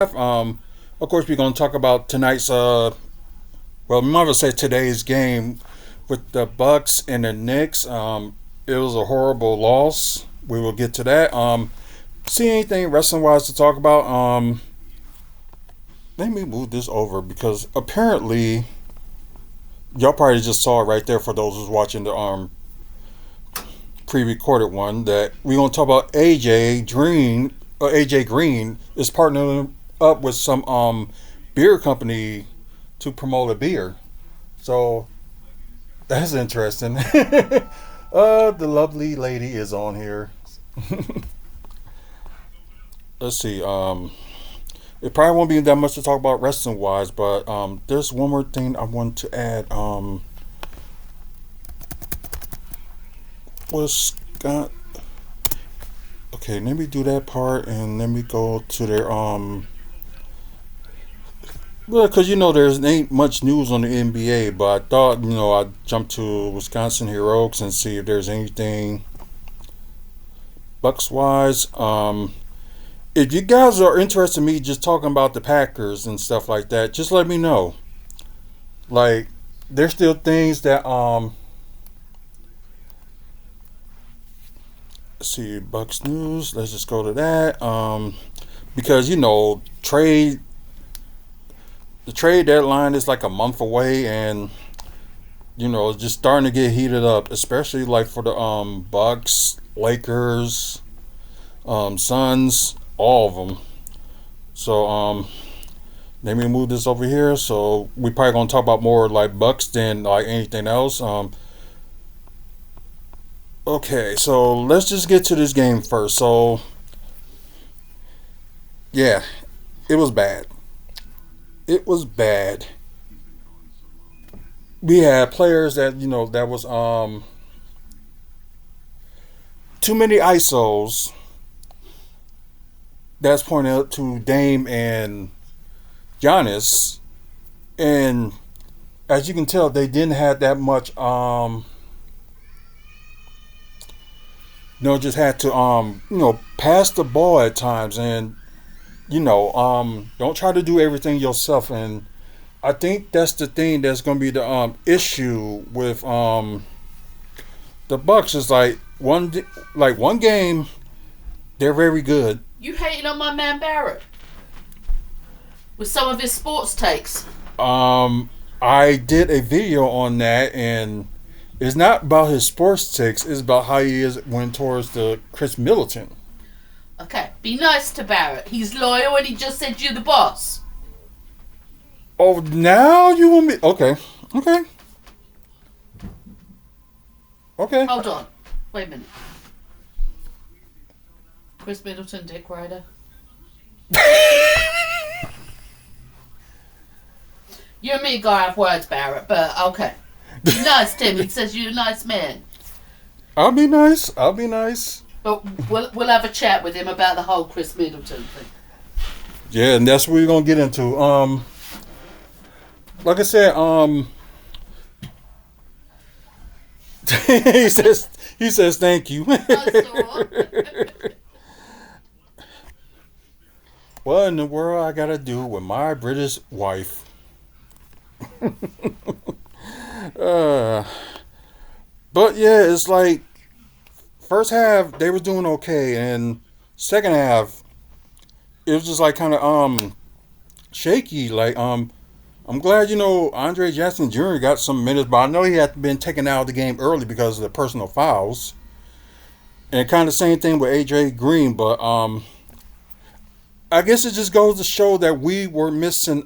Of course, we're going to talk about tonight's, well, we might as well say today's game with the Bucks and the Knicks. It was a horrible loss. We will get to that. See anything wrestling wise to talk about? Let me move this over because apparently y'all probably just saw it right there for those who's watching the pre-recorded one that we're gonna talk about AJ Green is partnering up with some beer company to promote a beer. So that's interesting. The lovely lady is on here. Let's see. It probably won't be that much to talk about wrestling wise, but there's one more thing I want to add. Was Scott? Okay, let me do that part and let me go to their well, because there's ain't much news on the NBA, but I thought I'd jump to Wisconsin Heroics and see if there's anything Bucks wise. If you guys are interested in me just talking about the Packers and stuff like that, just let me know. Like, there's still things that let's see, Bucks news. Let's just go to that. Because trade the trade deadline is like a month away, and it's just starting to get heated up, especially like for the Bucks, Lakers, Suns, all of them. So let me move this over here. So we probably gonna talk about more like Bucks than like anything else. Okay, so let's just get to this game first. So yeah, it was bad. It was bad. We had players that that was too many ISOs. That's pointed out to Dame and Giannis, and as you can tell, they didn't have that much. Just had to pass the ball at times, and don't try to do everything yourself. And I think that's the thing that's going to be the issue with the Bucks is one game they're very good. You hating on my man Barrett with some of his sports takes. I did a video on that, and it's not about his sports takes. It's about how he is when towards the Chris Middleton. Okay, be nice to Barrett. He's loyal and he just said you're the boss. Oh, now you want me? Okay, okay, okay. Hold on. Wait a minute. Chris Middleton, Dick Ryder. You and me gotta have words, Barrett, but okay. Be nice to him. He says you're a nice man. I'll be nice. I'll be nice. But we'll have a chat with him about the whole Chris Middleton thing. Yeah, and that's what we're gonna get into. Like I said, he says thank you. What in the world I gotta do with my British wife? uh, but yeah, it's like first half they was doing okay, and second half it was just like kind of shaky. Like I'm glad Andre Jackson Jr. got some minutes, but I know he had been taken out of the game early because of the personal fouls, and kind of same thing with AJ Green. But I guess it just goes to show that we were missing.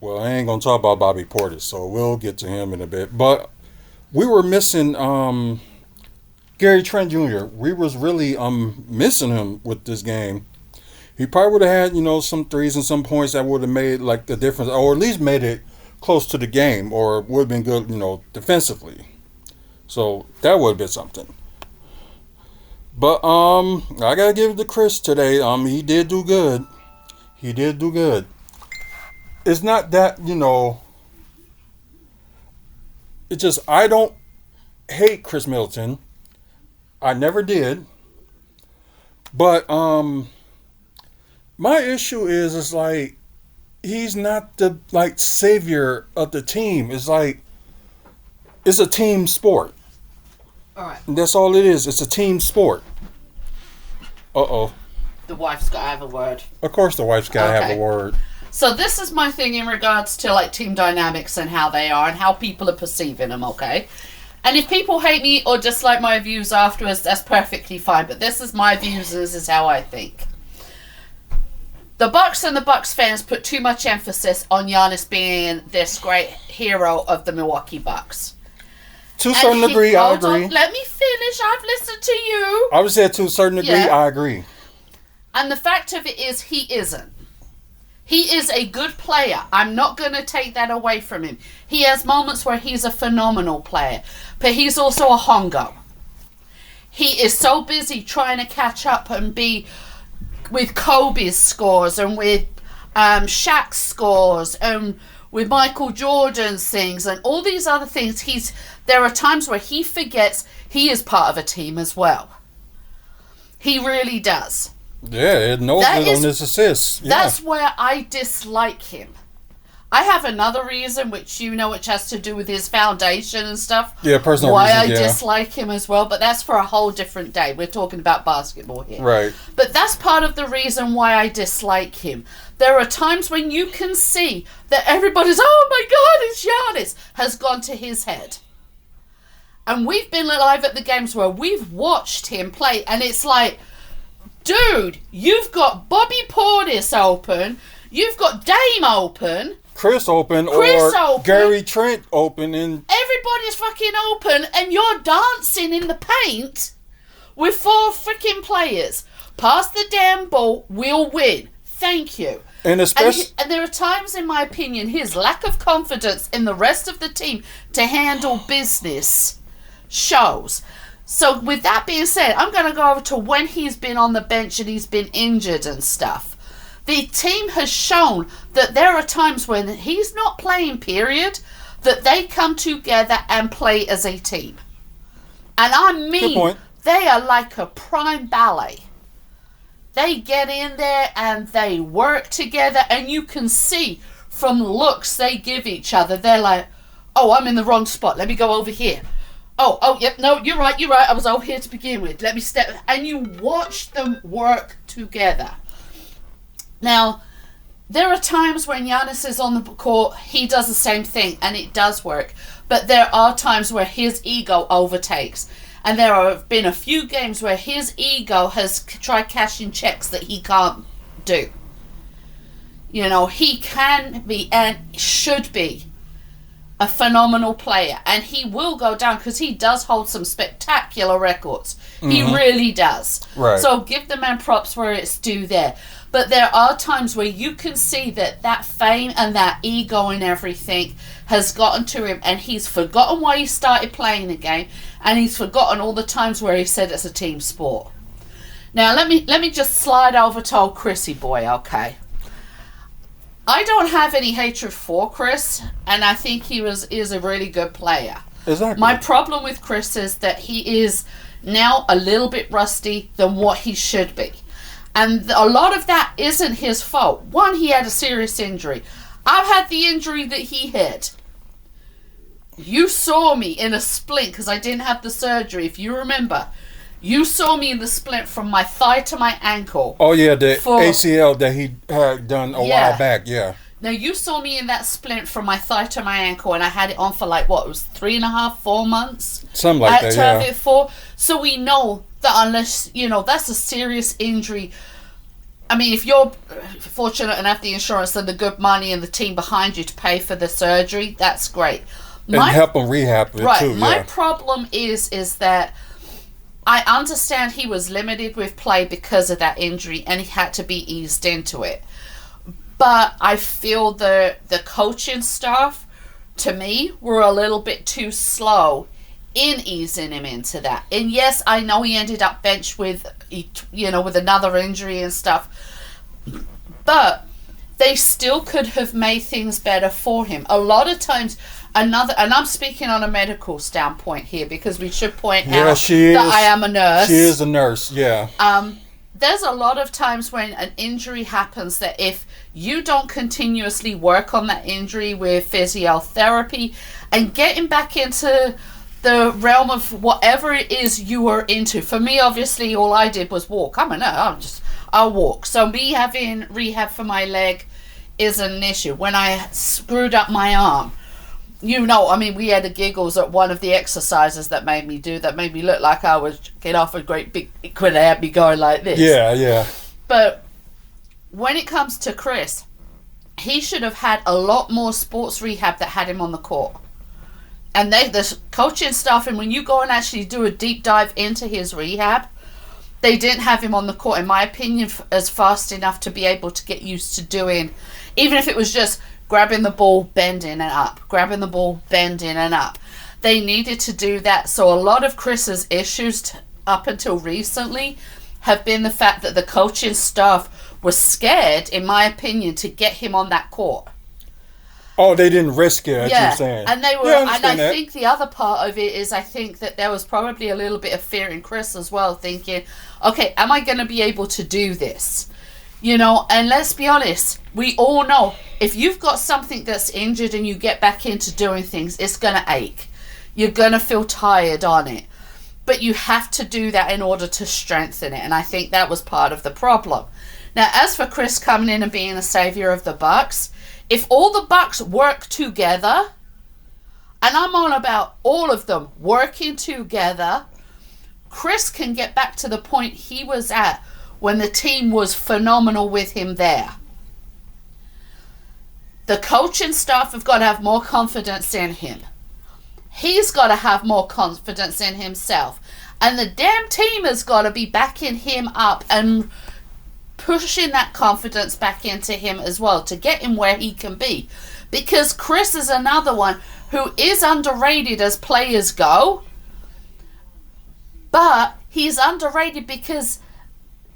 Well, I ain't gonna talk about Bobby Portis, so we'll get to him in a bit. But we were missing Gary Trent Jr. We was really missing him with this game. He probably would have had some threes and some points that would have made like the difference, or at least made it close to the game, or would have been good defensively. So that would have been something. But I gotta give it to Chris today. He did do good. He did do good. It's not that it's just I don't hate Chris Middleton. I never did. But My issue is like he's not the like savior of the team. It's like it's a team sport. All right. That's all it is. It's a team sport. Uh-oh. The wife's got to have a word. Of course the wife's got to have Okay. a word. So this is my thing in regards to like team dynamics and how they are and how people are perceiving them, okay? And if people hate me or dislike my views afterwards, that's perfectly fine. But this is my views and this is how I think. The Bucks and the Bucks fans put too much emphasis on Giannis being this great hero of the Milwaukee Bucks. To a certain degree, I agree. Let me finish. I've listened to you. I would say to a certain degree, Yeah. I agree. And the fact of it is, he isn't. He is a good player. I'm not going to take that away from him. He has moments where he's a phenomenal player. But he's also a hongo. He is so busy trying to catch up and be with Kobe's scores and with Shaq's scores and with Michael Jordan's things and all these other things. There are times where he forgets he is part of a team as well. He really does. Yeah, it knows it on his assists. Yeah. That's where I dislike him. I have another reason, which has to do with his foundation and stuff. Yeah, personal why reasons, I yeah. dislike him as well, but that's for a whole different day. We're talking about basketball here. Right. But that's part of the reason why I dislike him. There are times when you can see that everybody's, oh my God, it's Giannis, has gone to his head. And we've been live at the games where we've watched him play, and it's like, dude, you've got Bobby Portis open, you've got Dame open, Chris open, Gary Trent open, and everybody's fucking open, and you're dancing in the paint with 4 freaking players. Pass the damn ball, we'll win. Thank you. and especially And there are times, in my opinion, his lack of confidence in the rest of the team to handle business shows. So with that being said, I'm going to go over to when he's been on the bench and he's been injured and stuff. The team has shown that there are times when he's not playing, period, that they come together and play as a team. And I Good mean, point. they are like a prime ballet. They get in there and they work together, and you can see from looks they give each other. They're like, oh, I'm in the wrong spot. Let me go over here. Oh, yep, no, you're right. I was over here to begin with. Let me step. And you watch them work together. Now, there are times when Giannis is on the court, he does the same thing, and it does work. But there are times where his ego overtakes. And there have been a few games where his ego has tried cashing checks that he can't do. He can be and should be a phenomenal player, and he will go down because he does hold some spectacular records. Mm-hmm. He really does. Right. So give the man props where it's due there. But there are times where you can see that fame and that ego and everything has gotten to him, and he's forgotten why he started playing the game, and he's forgotten all the times where he said it's a team sport. Now let me just slide over to old Chrissy boy, okay? I don't have any hatred for Chris, and I think he is a really good player. Exactly. My problem with Chris is that he is now a little bit rusty than what he should be. And a lot of that isn't his fault. One, he had a serious injury. I've had the injury that he had. You saw me in a splint because I didn't have the surgery, if you remember. You saw me in the splint from my thigh to my ankle. Oh, yeah, the ACL that he had done a while back, yeah. Now, you saw me in that splint from my thigh to my ankle, and I had it on for it was 3.5, 4 months? Something like that, yeah. It for. So we know that unless, that's a serious injury. I mean, if you're fortunate and have the insurance and the good money and the team behind you to pay for the surgery, that's great. And help him rehab it too, My problem is that I understand he was limited with play because of that injury and he had to be eased into it. But I feel the coaching staff, to me, were a little bit too slow in easing him into that. And yes, I know he ended up benched with another injury and stuff. But they still could have made things better for him. A lot of times, and I'm speaking on a medical standpoint here because we should point out that I am a nurse. She is a nurse, yeah. there's a lot of times when an injury happens that if you don't continuously work on that injury with physiotherapy and getting back into the realm of whatever it is you were into. For me, obviously, all I did was walk. I'll walk. So me having rehab for my leg is an issue. When I screwed up my arm, we had the giggles at one of the exercises that made me look like I was getting off a great big, it could have had me going like this. Yeah. But when it comes to Chris, he should have had a lot more sports rehab that had him on the court. And the coaching staff, and when you go and actually do a deep dive into his rehab, they didn't have him on the court, in my opinion, as fast enough to be able to get used to doing, even if it was just grabbing the ball, bending and up, grabbing the ball, bending and up. They needed to do that. So a lot of Chris's issues up until recently have been the fact that the coaching staff was scared, in my opinion, to get him on that court. Oh, they didn't risk it, you're saying. And they were, and I think the other part of it is I think that there was probably a little bit of fear in Chris as well, thinking, okay, am I going to be able to do this? And let's be honest, we all know if you've got something that's injured and you get back into doing things, it's going to ache. You're going to feel tired on it. But you have to do that in order to strengthen it. And I think that was part of the problem. Now, as for Chris coming in and being the savior of the Bucks, if all the Bucks work together, and I'm all about all of them working together, Chris can get back to the point he was at when the team was phenomenal with him there. The coaching staff have got to have more confidence in him. He's got to have more confidence in himself. And the damn team has got to be backing him up and pushing that confidence back into him as well to get him where he can be. Because Chris is another one who is underrated as players go. But he's underrated because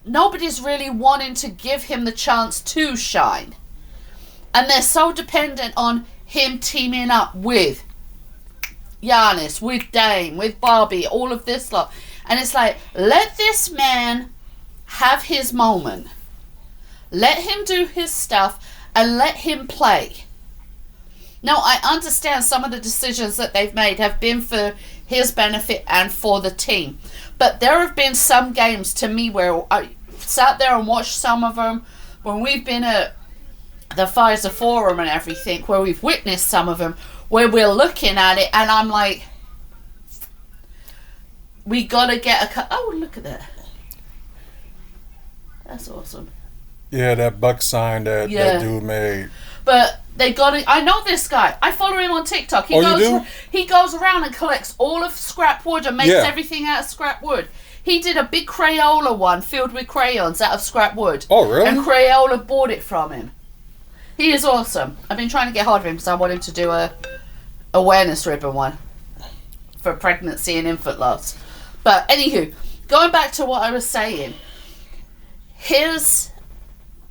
nobody's really wanting to give him the chance to shine. And they're so dependent on him teaming up with Giannis, with Dame, with Bobby, all of this lot. And it's like, let this man have his moment. Let him do his stuff and let him play. Now, I understand some of the decisions that they've made have been for his benefit and for the team. But there have been some games to me where I sat there and watched some of them when we've been at the Pfizer Forum and everything, where we've witnessed some of them, where we're looking at it and I'm like, we gotta get oh, look at that. That's awesome. Yeah, that buck sign that dude made. But they got it. I know this guy. I follow him on TikTok. He goes around and collects all of scrap wood and makes everything out of scrap wood. He did a big Crayola one filled with crayons out of scrap wood. Oh, really? And Crayola bought it from him. He is awesome. I've been trying to get hold of him because I want him to do a awareness ribbon one for pregnancy and infant loss. But anywho, going back to what I was saying,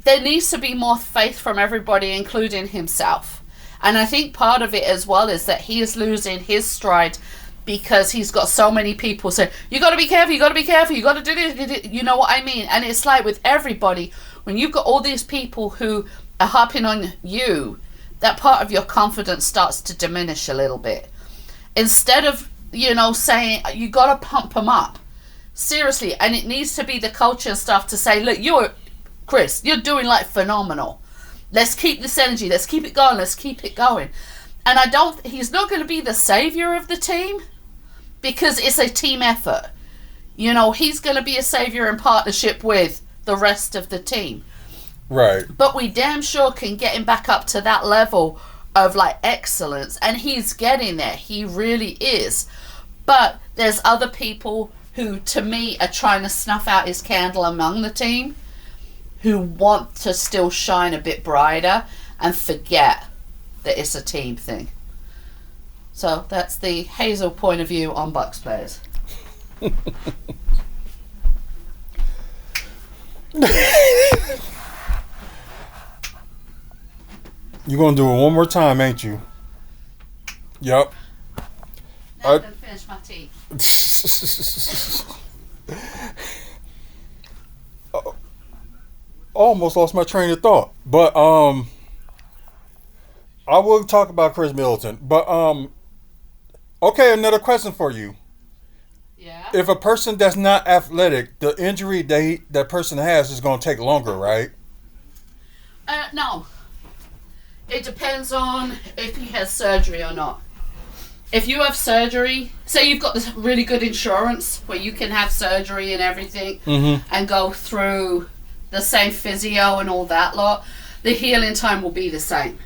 there needs to be more faith from everybody, including himself. And I think part of it as well is that he is losing his stride because he's got so many people saying, you got to be careful, you got to be careful, you got to do this, you know what I mean? And it's like with everybody, when you've got all these people who are harping on you, that part of your confidence starts to diminish a little bit. Instead of, saying, you got to pump them up. Seriously, and it needs to be the culture and stuff to say, look, Chris, you're doing phenomenal. Let's keep this energy. Let's keep it going. Let's keep it going. And he's not going to be the savior of the team because it's a team effort. He's going to be a savior in partnership with the rest of the team. Right. But we damn sure can get him back up to that level of excellence. And he's getting there. He really is. But there's other people who, to me, are trying to snuff out his candle among the team, who want to still shine a bit brighter and forget that it's a team thing. So that's the Hazel point of view on Bucks players. You're going to do it one more time, ain't you? Yep. Now I'm going to finish my tea. almost lost my train of thought. But I will talk about Chris Middleton. But okay, another question for you. Yeah. If a person that's not athletic, the injury that person has is going to take longer, right? No. It depends on if he has surgery or not. If you have surgery, say you've got this really good insurance where you can have surgery and everything and go through the same physio and all that lot, the healing time will be the same.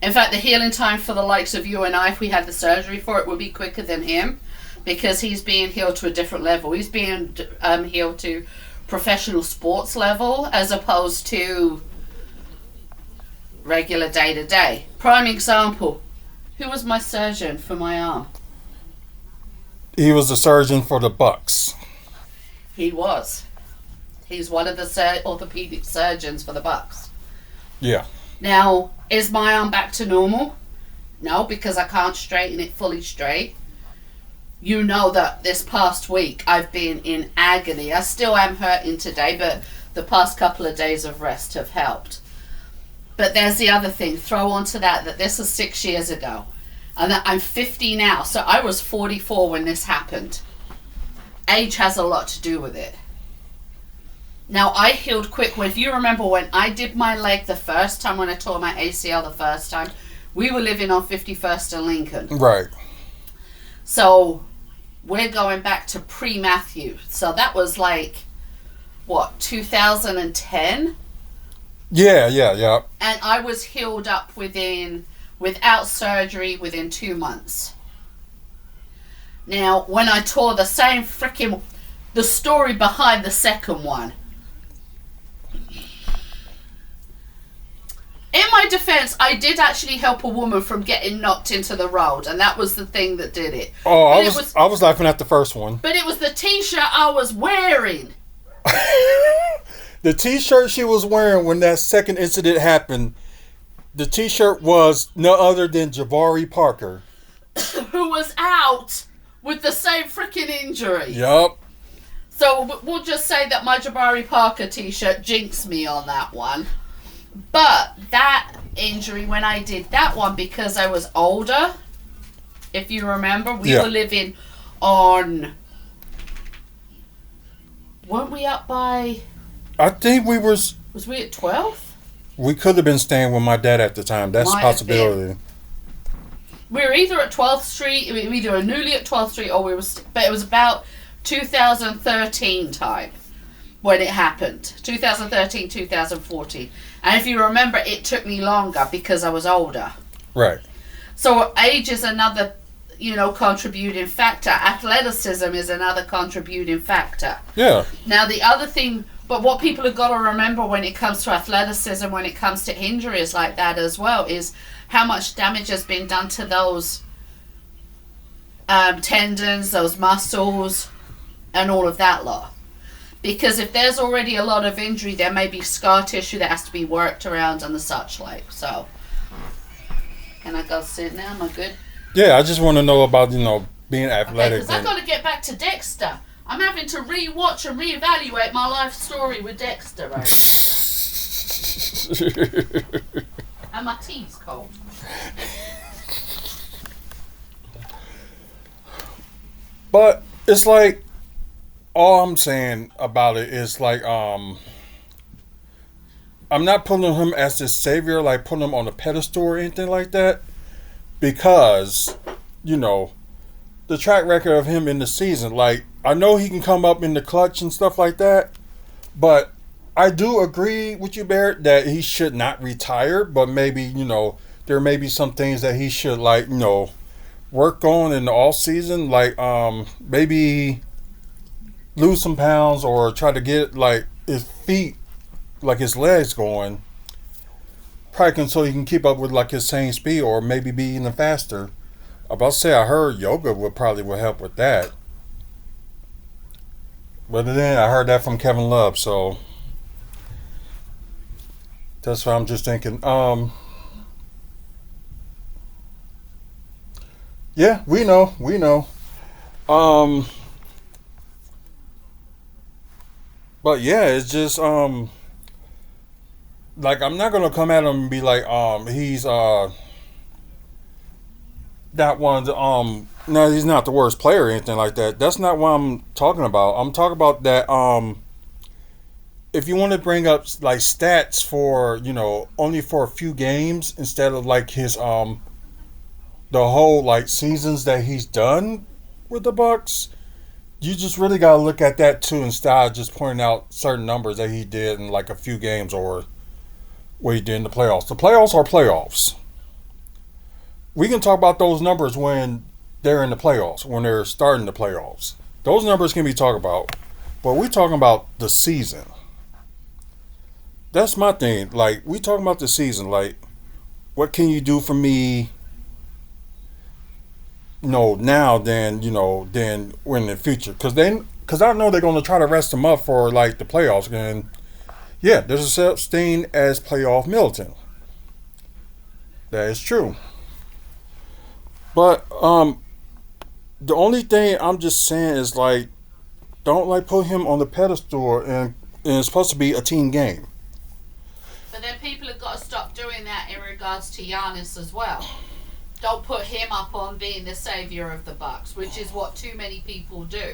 In fact, the healing time for the likes of you and I, if we had the surgery for it, would be quicker than him because he's being healed to a different level. He's being healed to professional sports level as opposed to regular day-to-day. Prime example, who was my surgeon for my arm? He was the surgeon for the Bucks. He was. He's one of the orthopedic surgeons for the Bucks. Yeah. Now, is my arm back to normal? No, because I can't straighten it fully straight. You know that this past week I've been in agony. I still am hurting today, but the past couple of days of rest have helped. But there's the other thing, throw onto that this is 6 years ago. And that I'm 50 now, so I was 44 when this happened. Age has a lot to do with it. Now, I healed quick. If you remember when I did my leg the first time, when I tore my ACL the first time, we were living on 51st and Lincoln. Right. So, we're going back to pre-Matthew. So that was like, what, 2010? Yeah. And I was healed up without surgery, within 2 months. Now, when I tore the story behind the second one. In my defense, I did actually help a woman from getting knocked into the road, and that was the thing that did it. Oh, I was laughing at the first one. But it was the t-shirt I was wearing. The t-shirt she was wearing when that second incident happened, the t-shirt was no other than Jabari Parker. Who was out with the same freaking injury. Yup. So we'll just say that my Jabari Parker t-shirt jinxed me on that one. But that injury, when I did that one, because I was older, if you remember, we were living on... Weren't we up by... I think we was... Was we at 12th? We could have been staying with my dad at the time. That's a possibility. We were either at 12th Street, we were either newly at 12th Street, or but it was about 2013 time when it happened. 2013, 2014. And if you remember, it took me longer because I was older. Right. So age is another, contributing factor. Athleticism is another contributing factor. Yeah. Now the other thing, but what people have got to remember when it comes to athleticism, when it comes to injuries like that as well, is how much damage has been done to those tendons, those muscles, and all of that lot. Because if there's already a lot of injury, there may be scar tissue that has to be worked around and the such like. So, can I go sit now? Am I good? Yeah, I just want to know about, being athletic. Because I've got to get back to Dexter. I'm having to re-watch and re-evaluate my life story with Dexter right now. And my tea's cold. But it's like, all I'm saying about it is like, I'm not putting him as this savior, like putting him on a pedestal or anything like that, because, the track record of him in the season, like, I know he can come up in the clutch and stuff like that, but I do agree with you, Barrett, that he should not retire, but maybe, there may be some things that he should, like, work on in the off season, like, maybe lose some pounds or try to get like his feet, like his legs going, probably so he can keep up with like his same speed or maybe be even faster. About to say, I heard yoga would help with that, but then I heard that from Kevin Love, so that's what I'm just thinking. Yeah, we know. But yeah, it's just like I'm not gonna come at him and be like, he's that one. No, he's not the worst player or anything like that. That's not what I'm talking about. I'm talking about that. If you want to bring up like stats for only for a few games instead of like his the whole like seasons that he's done with the Bucks, you just really gotta look at that too instead of just pointing out certain numbers that he did in like a few games or what he did in the playoffs. The playoffs are playoffs. We can talk about those numbers when they're in the playoffs, when they're starting the playoffs. Those numbers can be talked about, but we're talking about the season. That's my thing. Like we talking about the season. Like what can you do for me? Now than than in the future. Because I know they're going to try to rest him up for like the playoffs. And yeah, there's a such thing as playoff militant. That is true. But the only thing I'm just saying is like don't like put him on the pedestal and it's supposed to be a team game. But then people have got to stop doing that in regards to Giannis as well. Don't put him up on being the savior of the Bucks, which is what too many people do.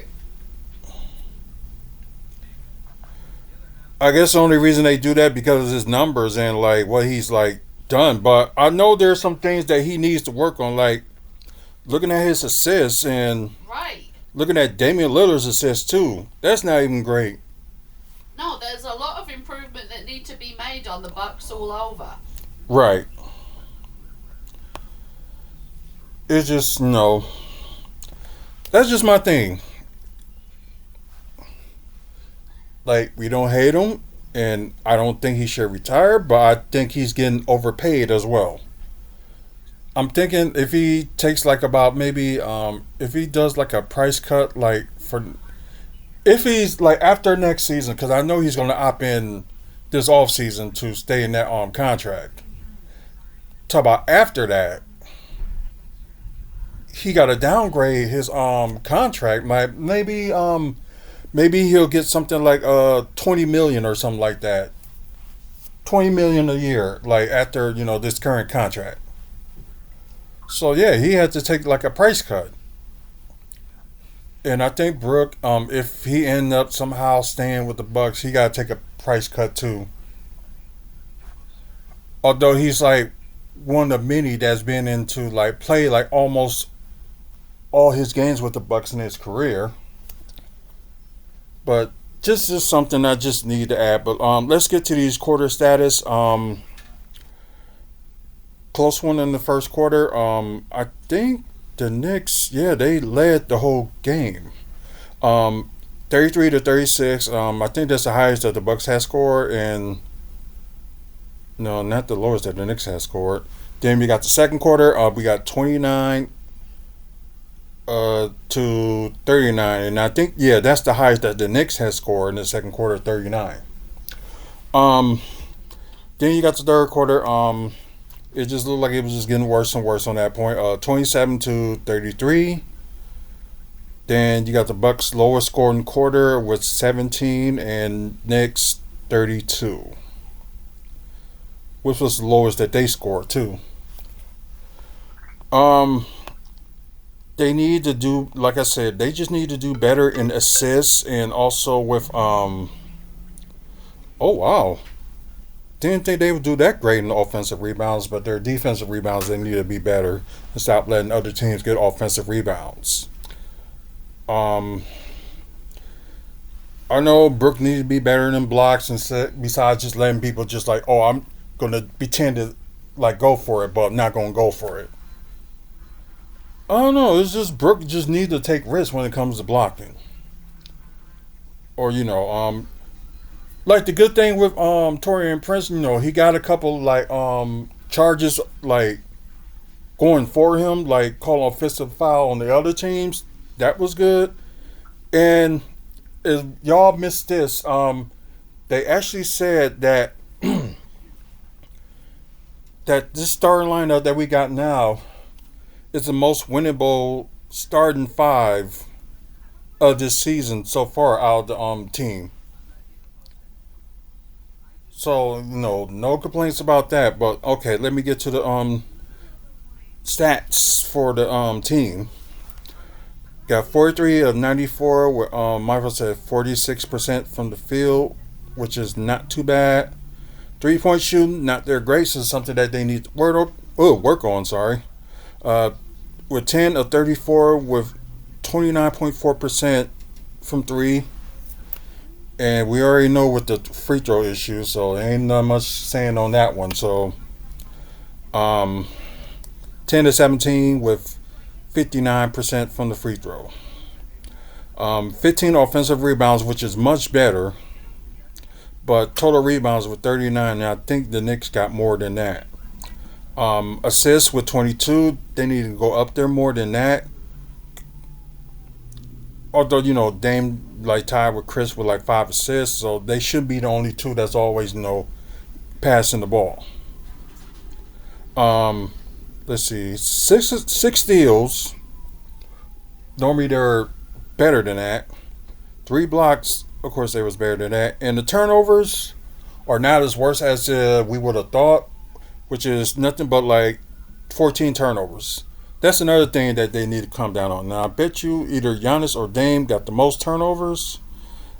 I guess the only reason they do that because of his numbers and like what he's like done. But I know there's some things that he needs to work on, like looking at his assists and Right. looking at Damian Lillard's assists too. That's not even great. No, there's a lot of improvement that need to be made on the Bucks all over. Right. It's just no. That's just my thing. Like we don't hate him, and I don't think he should retire, but I think he's getting overpaid as well. I'm thinking if he takes like about maybe if he does like a price cut like for if he's like after next season because I know he's going to opt in this off season to stay in that contract. Talk about after that he got to downgrade his contract. Like maybe he'll get something like 20 million or something like that. 20 million a year like after this current contract. So yeah, he had to take like a price cut. And I think Brooke, if he end up somehow staying with the Bucks, he got to take a price cut too. Although he's like one of many that's been into like play like almost all his games with the Bucks in his career. But just something I just need to add. But let's get to these quarter status. Close one in the first quarter. I think the Knicks, yeah, they led the whole game. 33-36. I think that's the highest that the Bucks has scored, and no, not the lowest that the Knicks has scored. Then we got the second quarter. We got 29 to 39, and I think yeah, that's the highest that the Knicks has scored in the second quarter, 39. Um, then you got the third quarter. It just looked like it was just getting worse and worse on that point. 27-33. Then you got the Bucks lowest scoring quarter with 17 and Knicks 32, which was the lowest that they scored too. Um, they need to do like I said, they just need to do better in assists and also with Oh wow, didn't think they would do that great in offensive rebounds, but their defensive rebounds they need to be better and stop letting other teams get offensive rebounds. Um, I know Brook needs to be better than blocks and besides just letting people just like, oh, I'm gonna pretend to like go for it, but I'm not gonna go for it. I don't know. It's just Brook just needs to take risks when it comes to blocking, or like the good thing with Torian Prince, he got a couple like charges like going for him, like calling offensive foul on the other teams. That was good. And if y'all missed this, they actually said that that this starting lineup that we got now is the most winnable starting five of this season so far out of the team. So no complaints about that. But okay, let me get to the stats for the team. Got 43 of 94 with Michael said 46% from the field, which is not too bad. 3-point shooting, not their great, so something that they need to work on. Sorry, uh, with 10 of 34 with 29.4% from three, and we already know with the free throw issue, so there ain't not much saying on that one. So, um, 10 to 17 with 59% from the free throw. 15 offensive rebounds, which is much better, but total rebounds with 39. And I think the Knicks got more than that. Assists with 22. They need to go up there more than that. Although Dame like tied with Chris with like 5 assists, so they should be the only two that's always passing the ball. Um, let's see, six steals. Normally they're better than that. 3 blocks, of course, they was better than that, and the turnovers are not as worse as we would have thought, which is nothing but like 14 turnovers. That's another thing that they need to come down on. Now I bet you either Giannis or Dame got the most turnovers.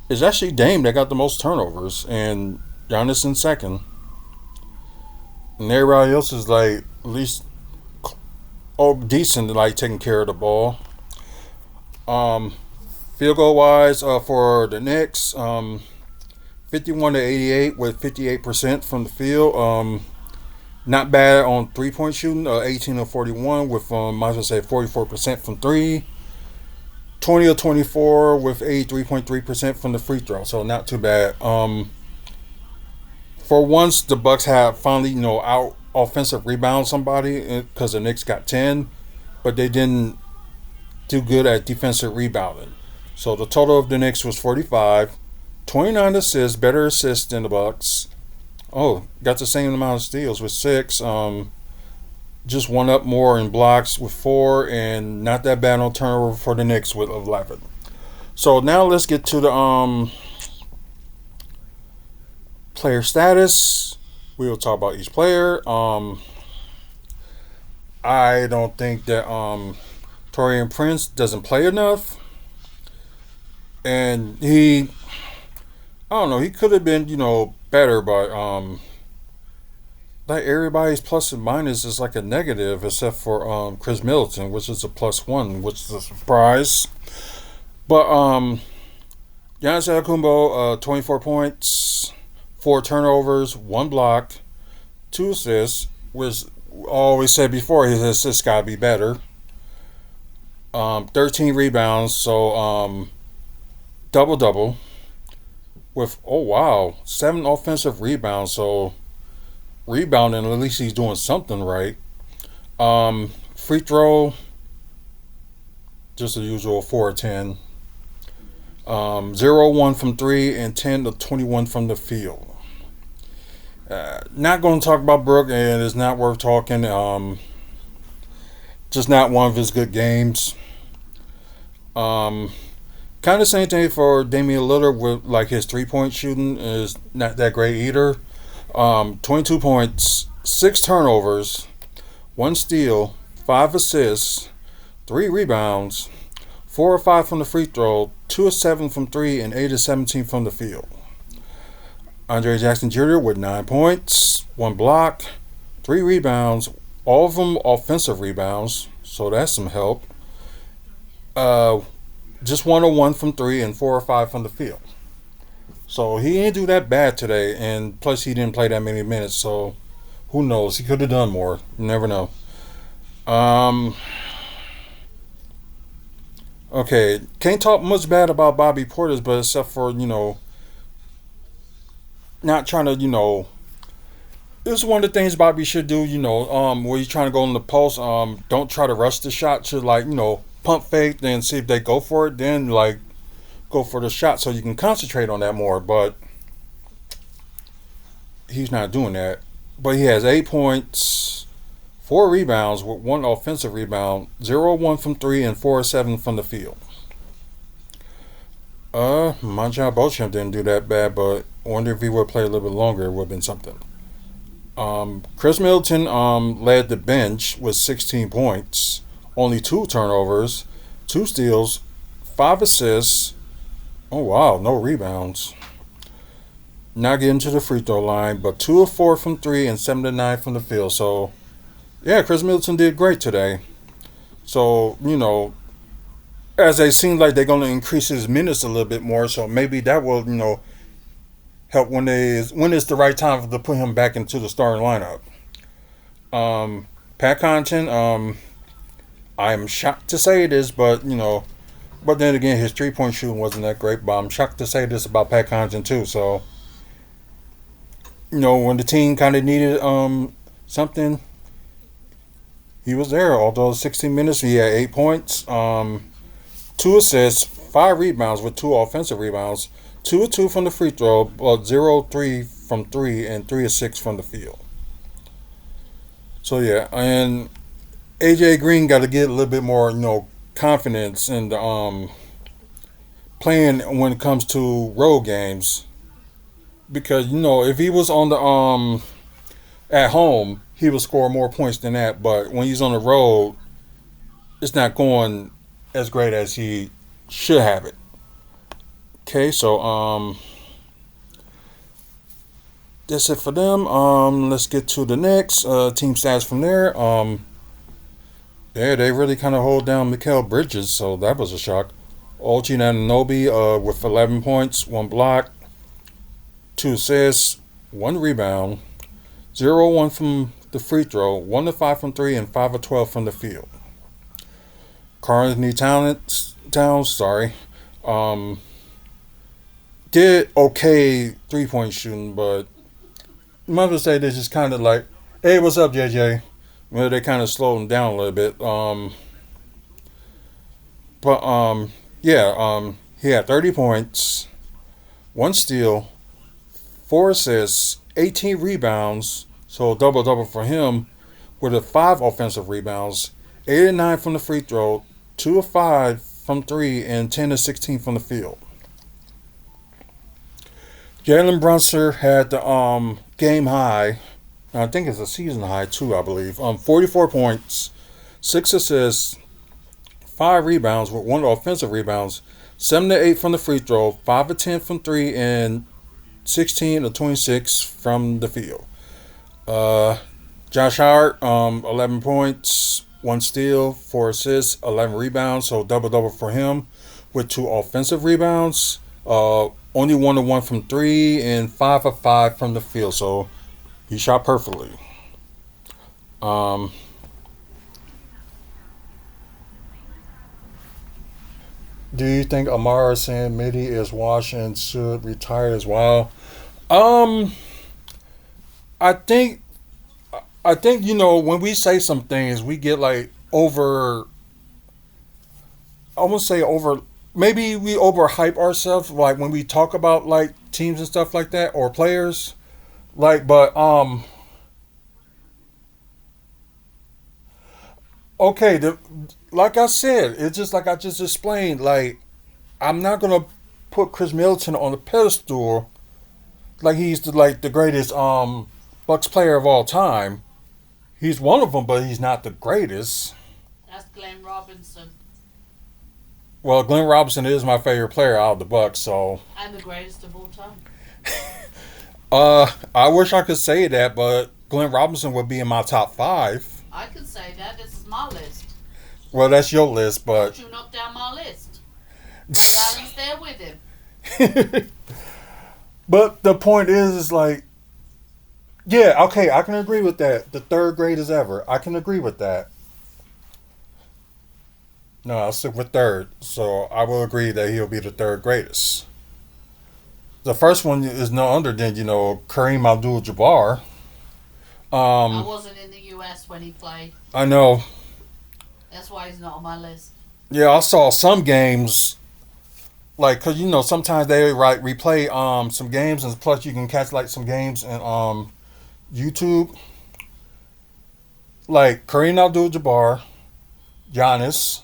It's actually Dame that got the most turnovers, and Giannis in second, and everybody else is like at least decent, like taking care of the ball. Um, Field goal wise, for the Knicks, 51 to 88 with 58% from the field. Not bad on 3-point shooting, 18 of 41 with might as well say 44% from three. 20 of 24 with 83.3% from the free throw, so not too bad. For once, the Bucks have finally out offensive rebound somebody because the Knicks got 10, but they didn't do good at defensive rebounding. So the total of the Knicks was 45, 29 assists, better assists than the Bucks. Oh, got the same amount of steals with 6. Just one up more in blocks with 4, and not that bad on turnover for the Knicks with 11. So now let's get to the player status. We will talk about each player. I don't think that Torian Prince doesn't play enough, and I don't know, he could have been better, but like everybody's plus and minus is like a negative except for Chris Middleton, which is a +1, which is a surprise. But Giannis Antetokounmpo, 24 points, 4 turnovers, 1 block, 2 assists. Was always said before his assists gotta be better. 13 rebounds, so double double with 7 offensive rebounds. So rebounding, at least he's doing something right. Free throw, just the usual 4 of 10. 0-1 from 3 and 10 to 21 from the field. Not going to talk about Brook, and it's not worth talking. Just not one of his good games. Kind of same thing for Damian Lillard with like his 3-point shooting is not that great either. 22 points, 6 turnovers, 1 steal, 5 assists, 3 rebounds, 4 or 5 from the free throw, 2 of 7 from 3, and 8 of 17 from the field. Andre Jackson Jr. with 9 points, 1 block, 3 rebounds, all of them offensive rebounds, so that's some help. Just 1 or 1 from 3 and 4 or 5 from the field. So he didn't do that bad today, and plus he didn't play that many minutes, so who knows? He could have done more. You never know. Okay, can't talk much bad about Bobby Portis, but except for not trying to this is one of the things Bobby should do. Where he's trying to go in the post, don't try to rush the shot. Should pump fake, then see if they go for it, then go for the shot so you can concentrate on that more. But he's not doing that. But he has 8 points, 4 rebounds with 1 offensive rebound, 0-1 from 3 and 4-7 from the field. Monjan Beauchamp didn't do that bad, but I wonder if he would play a little bit longer, it would have been something. Chris Middleton led the bench with 16 points, only two turnovers, two steals, five assists. Oh wow, no rebounds. Not getting to the free throw line, but 2 of 4 from three and 7 of 9 from the field. So yeah, Chris Middleton did great today. So as they seem like they're going to increase his minutes a little bit more, so maybe that will help when it's the right time to put him back into the starting lineup. Pat Connaughton, I'm shocked to say this, but then again, his 3-point shooting wasn't that great. But I'm shocked to say this about Pat Connaughton too. So when the team kind of needed something, he was there. Although 16 minutes, he had 8 points, two assists, five rebounds with two offensive rebounds, 2 of 2 from the free throw, but 0 of 3 from three, and 3 of 6 from the field. So yeah, and AJ Green got to get a little bit more, confidence in the playing when it comes to road games, because if he was on the at home, he would score more points than that. But when he's on the road, it's not going as great as he should have it. Okay, so that's it for them. Let's get to the next team stats from there. Yeah, they really kind of hold down Mikal Bridges, so that was a shock. OG Anunoby with 11 points, one block, two assists, one rebound, 0 of 1 from the free throw, 1 of 5 from three, and 5 of 12 from the field. Karl-Anthony Towns, did okay 3-point shooting, but I must say they just kind of like, hey, what's up, JJ? Well, they kind of slowed him down a little bit. He had 30 points, one steal, four assists, 18 rebounds, so double double for him, with a 5 offensive rebounds, 8 of 9 from the free throw, 2 of 5 from three, and 10 of 16 from the field. Jalen Brunson had the game high. I think it's a season high too, I believe. 44 points, 6 assists, 5 rebounds with 1 offensive rebounds, 7 of 8 from the free throw, 5 of 10 from three, and 16 of 26 from the field. Josh Howard, 11 points, 1 steal, 4 assists, 11 rebounds, so double double for him with 2 offensive rebounds. Only 1 of 1 from three and 5 of 5 from the field, so he shot perfectly. Do you think Amara saying Midi is washed and should retire as well? Um, I think when we say some things, we get like over. I won't say over. Maybe we overhype ourselves, like when we talk about like teams and stuff like that or players. But okay, like I said, it's just like I just explained. Like I'm not gonna put Chris Middleton on the pedestal like he's the greatest Bucks player of all time. He's one of them, but he's not the greatest. That's Glenn Robinson. Well, Glenn Robinson is my favorite player out of the Bucks, so And the greatest of all time. I wish I could say that, but Glenn Robinson would be in my top 5. I can say that. This is my list. Well, that's your list, but You knocked down my list. Ray Allen's there with him. but the point is like, yeah, okay, I can agree with that. The third greatest ever. I can agree with that. No, I'll stick with third. So I will agree that he'll be the third greatest. The first one is no other than, Kareem Abdul-Jabbar. I wasn't in the US when he played. I know. That's why he's not on my list. Yeah, I saw some games, like, because, sometimes they replay some games, and plus you can catch, like, some games in YouTube. Like, Kareem Abdul-Jabbar, Giannis,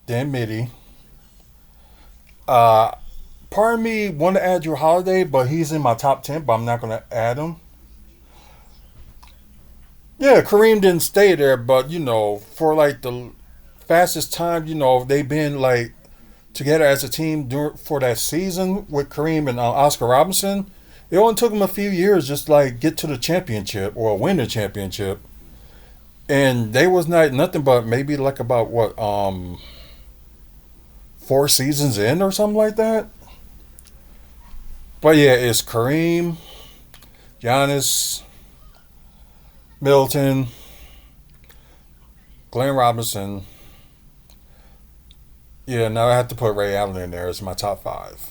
then Midi, part of me want to add Drew Holiday, but he's in my top 10, but I'm not going to add him. Yeah, Kareem didn't stay there, but for like the fastest time, they've been like together as a team for that season with Kareem and Oscar Robinson. It only took them a few years just like get to the championship or win the championship, and they was not nothing but maybe like about what 4 seasons in or something like that. But yeah, it's Kareem, Giannis, Middleton, Glenn Robinson. Yeah, now I have to put Ray Allen in there as my top five.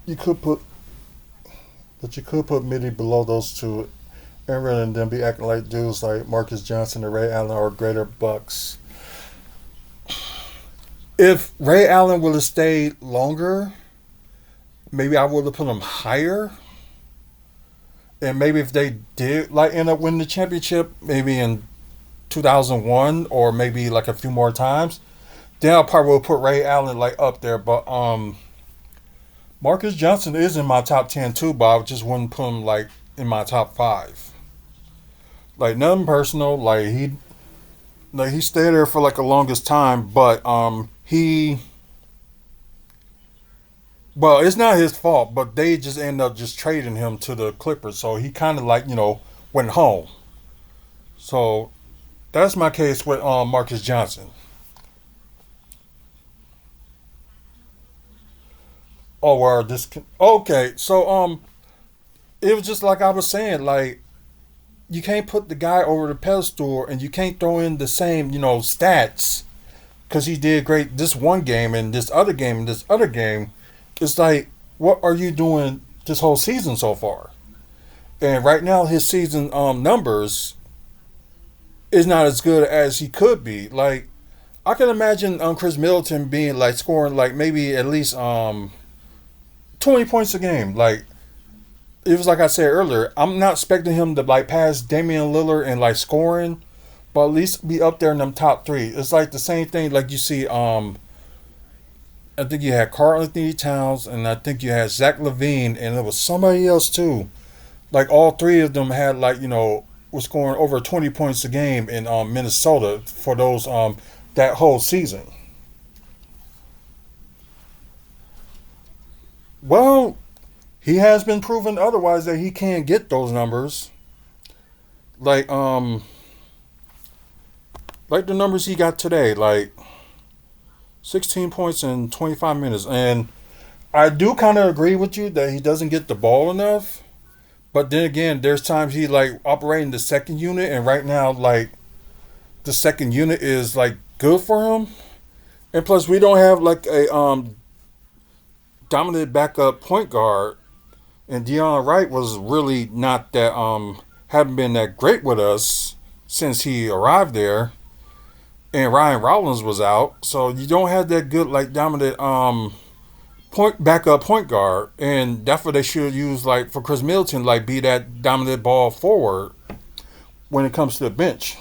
You could put, but you could put Mitty below those two, and rather than them be acting like dudes like Marcus Johnson and Ray Allen or greater bucks. If Ray Allen would have stayed longer, maybe I would have put him higher. And maybe if they did like end up winning the championship, maybe in 2001 or maybe like a few more times, then I probably will put Ray Allen like up there. But Marcus Johnson is in my top 10 too, but I just wouldn't put him like in my top five. Like nothing personal. He stayed there for like the longest time, but he well, it's not his fault, but they just end up just trading him to the Clippers, so he kind of like went home. So that's my case with Marcus Johnson. Oh, well, this okay. So it was just like I was saying, like you can't put the guy over the pedestal, and you can't throw in the same stats because he did great this one game and this other game and this other game. It's like, what are you doing this whole season so far? And right now, his season numbers is not as good as he could be. Like, I can imagine Chris Middleton being like scoring like maybe at least 20 points a game. Like, it was like I said earlier, I'm not expecting him to like pass Damian Lillard and like scoring, but at least be up there in them top three. It's like the same thing like you see I think you had Karl Anthony Towns, and I think you had Zach Levine, and there was somebody else too. Like all three of them had like was scoring over 20 points a game in Minnesota for those that whole season. Well, he has been proven otherwise that he can get those numbers. Like like the numbers he got today, like 16 points in 25 minutes. And I do kind of agree with you that he doesn't get the ball enough. But then again, there's times he like operating the second unit, and right now like the second unit is like good for him. And plus, we don't have like a dominant backup point guard, and Deion Wright was really not that haven't been that great with us since he arrived there. And Ryan Rollins was out, so you don't have that good like dominant point backup point guard, and that's what they should use like for Chris Middleton, like be that dominant ball forward when it comes to the bench.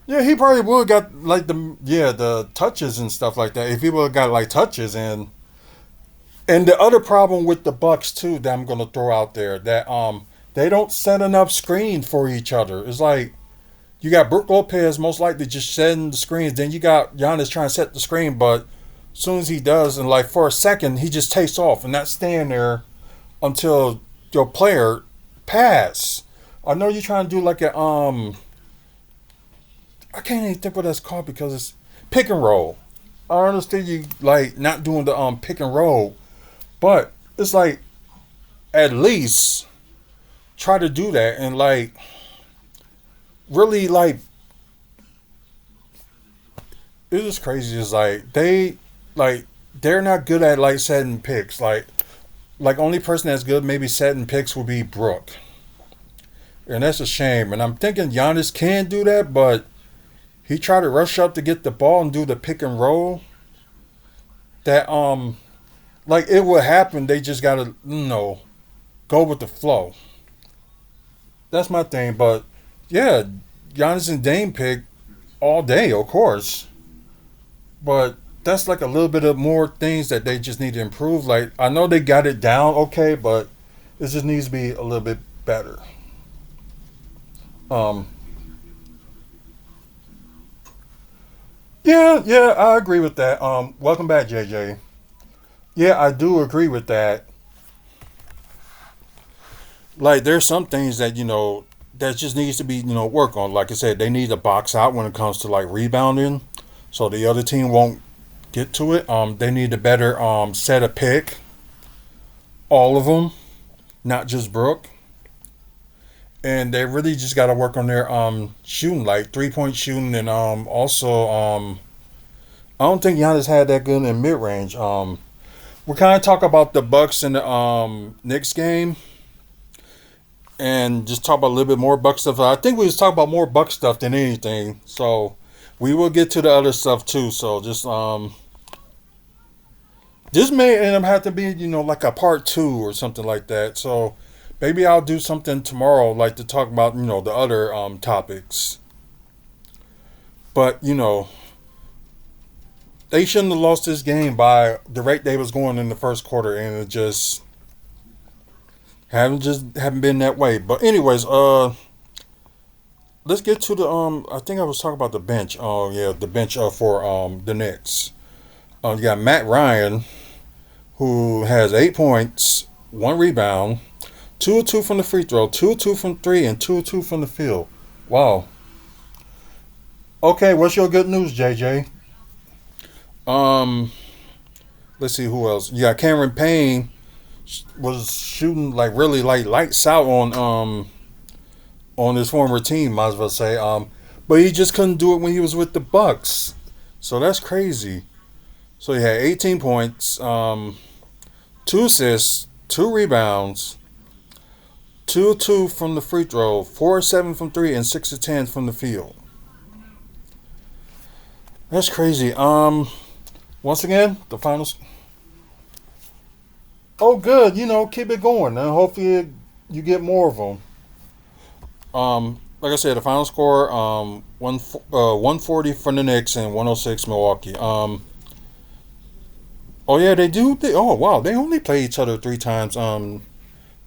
Yeah, he probably would have got like the touches and stuff like that if he would have got like touches. And the other problem with the Bucks too that I'm gonna throw out there that they don't set enough screen for each other. It's like you got Brook Lopez most likely just setting the screens. Then you got Giannis trying to set the screen, but as soon as he does, and like for a second, he just takes off and not staying there until your player pass. I know you're trying to do like a I can't even think what that's called because it's pick and roll. I understand you like not doing the pick and roll, but it's like at least try to do that and like really like it's just crazy. It's like they're not good at like setting picks. Like only person that's good maybe setting picks would be Brook, and that's a shame. And I'm thinking Giannis can do that, but he tried to rush up to get the ball and do the pick and roll. That like it would happen. They just gotta go with the flow. That's my thing. But yeah, Giannis and Dame pick all day, of course. But that's like a little bit of more things that they just need to improve. Like I know they got it down okay, but it just needs to be a little bit better. Um, yeah, yeah, I agree with that. Welcome back, JJ. Yeah, I do agree with that. Like there's some things that that just needs to be work on. Like I said, they need to box out when it comes to like rebounding, so the other team won't get to it. They need to better set a pick, all of them, not just Brooke. And they really just got to work on their shooting, like 3-point shooting, and also I don't think Giannis had that good in mid range. We kind of talk about the Bucks and the Knicks game, and just talk about a little bit more Buck stuff. I think we just talk about more Buck stuff than anything. So we will get to the other stuff too. So just this may end up have to be like a part two or something like that. So maybe I'll do something tomorrow, like to talk about the other topics. But they shouldn't have lost this game by the rate they was going in the first quarter, and it just haven't been that way. But anyways, let's get to the I think I was talking about the bench. Oh yeah, the bench for the Knicks. You got Matt Ryan, who has 8 points, 1 rebound, 2 of 2 from the free throw, 2 of 2 from three, and 2 of 2 from the field. Wow. Okay, what's your good news, JJ? Um, let's see who else. Yeah, Cameron Payne was shooting like really like lights out on his former team, might as well say. But he just couldn't do it when he was with the Bucks. So that's crazy. So he had 18 points, 2 assists, 2 rebounds, 2 of 2 from the free throw, 4 of 7 from three, and 6 of 10 from the field. That's crazy. Once again, the finals. Oh, good. Keep it going, and hopefully you get more of them. Like I said, the final score 140 for the Knicks and 106 Milwaukee. Oh yeah, they do. Oh wow, they only play each other 3 times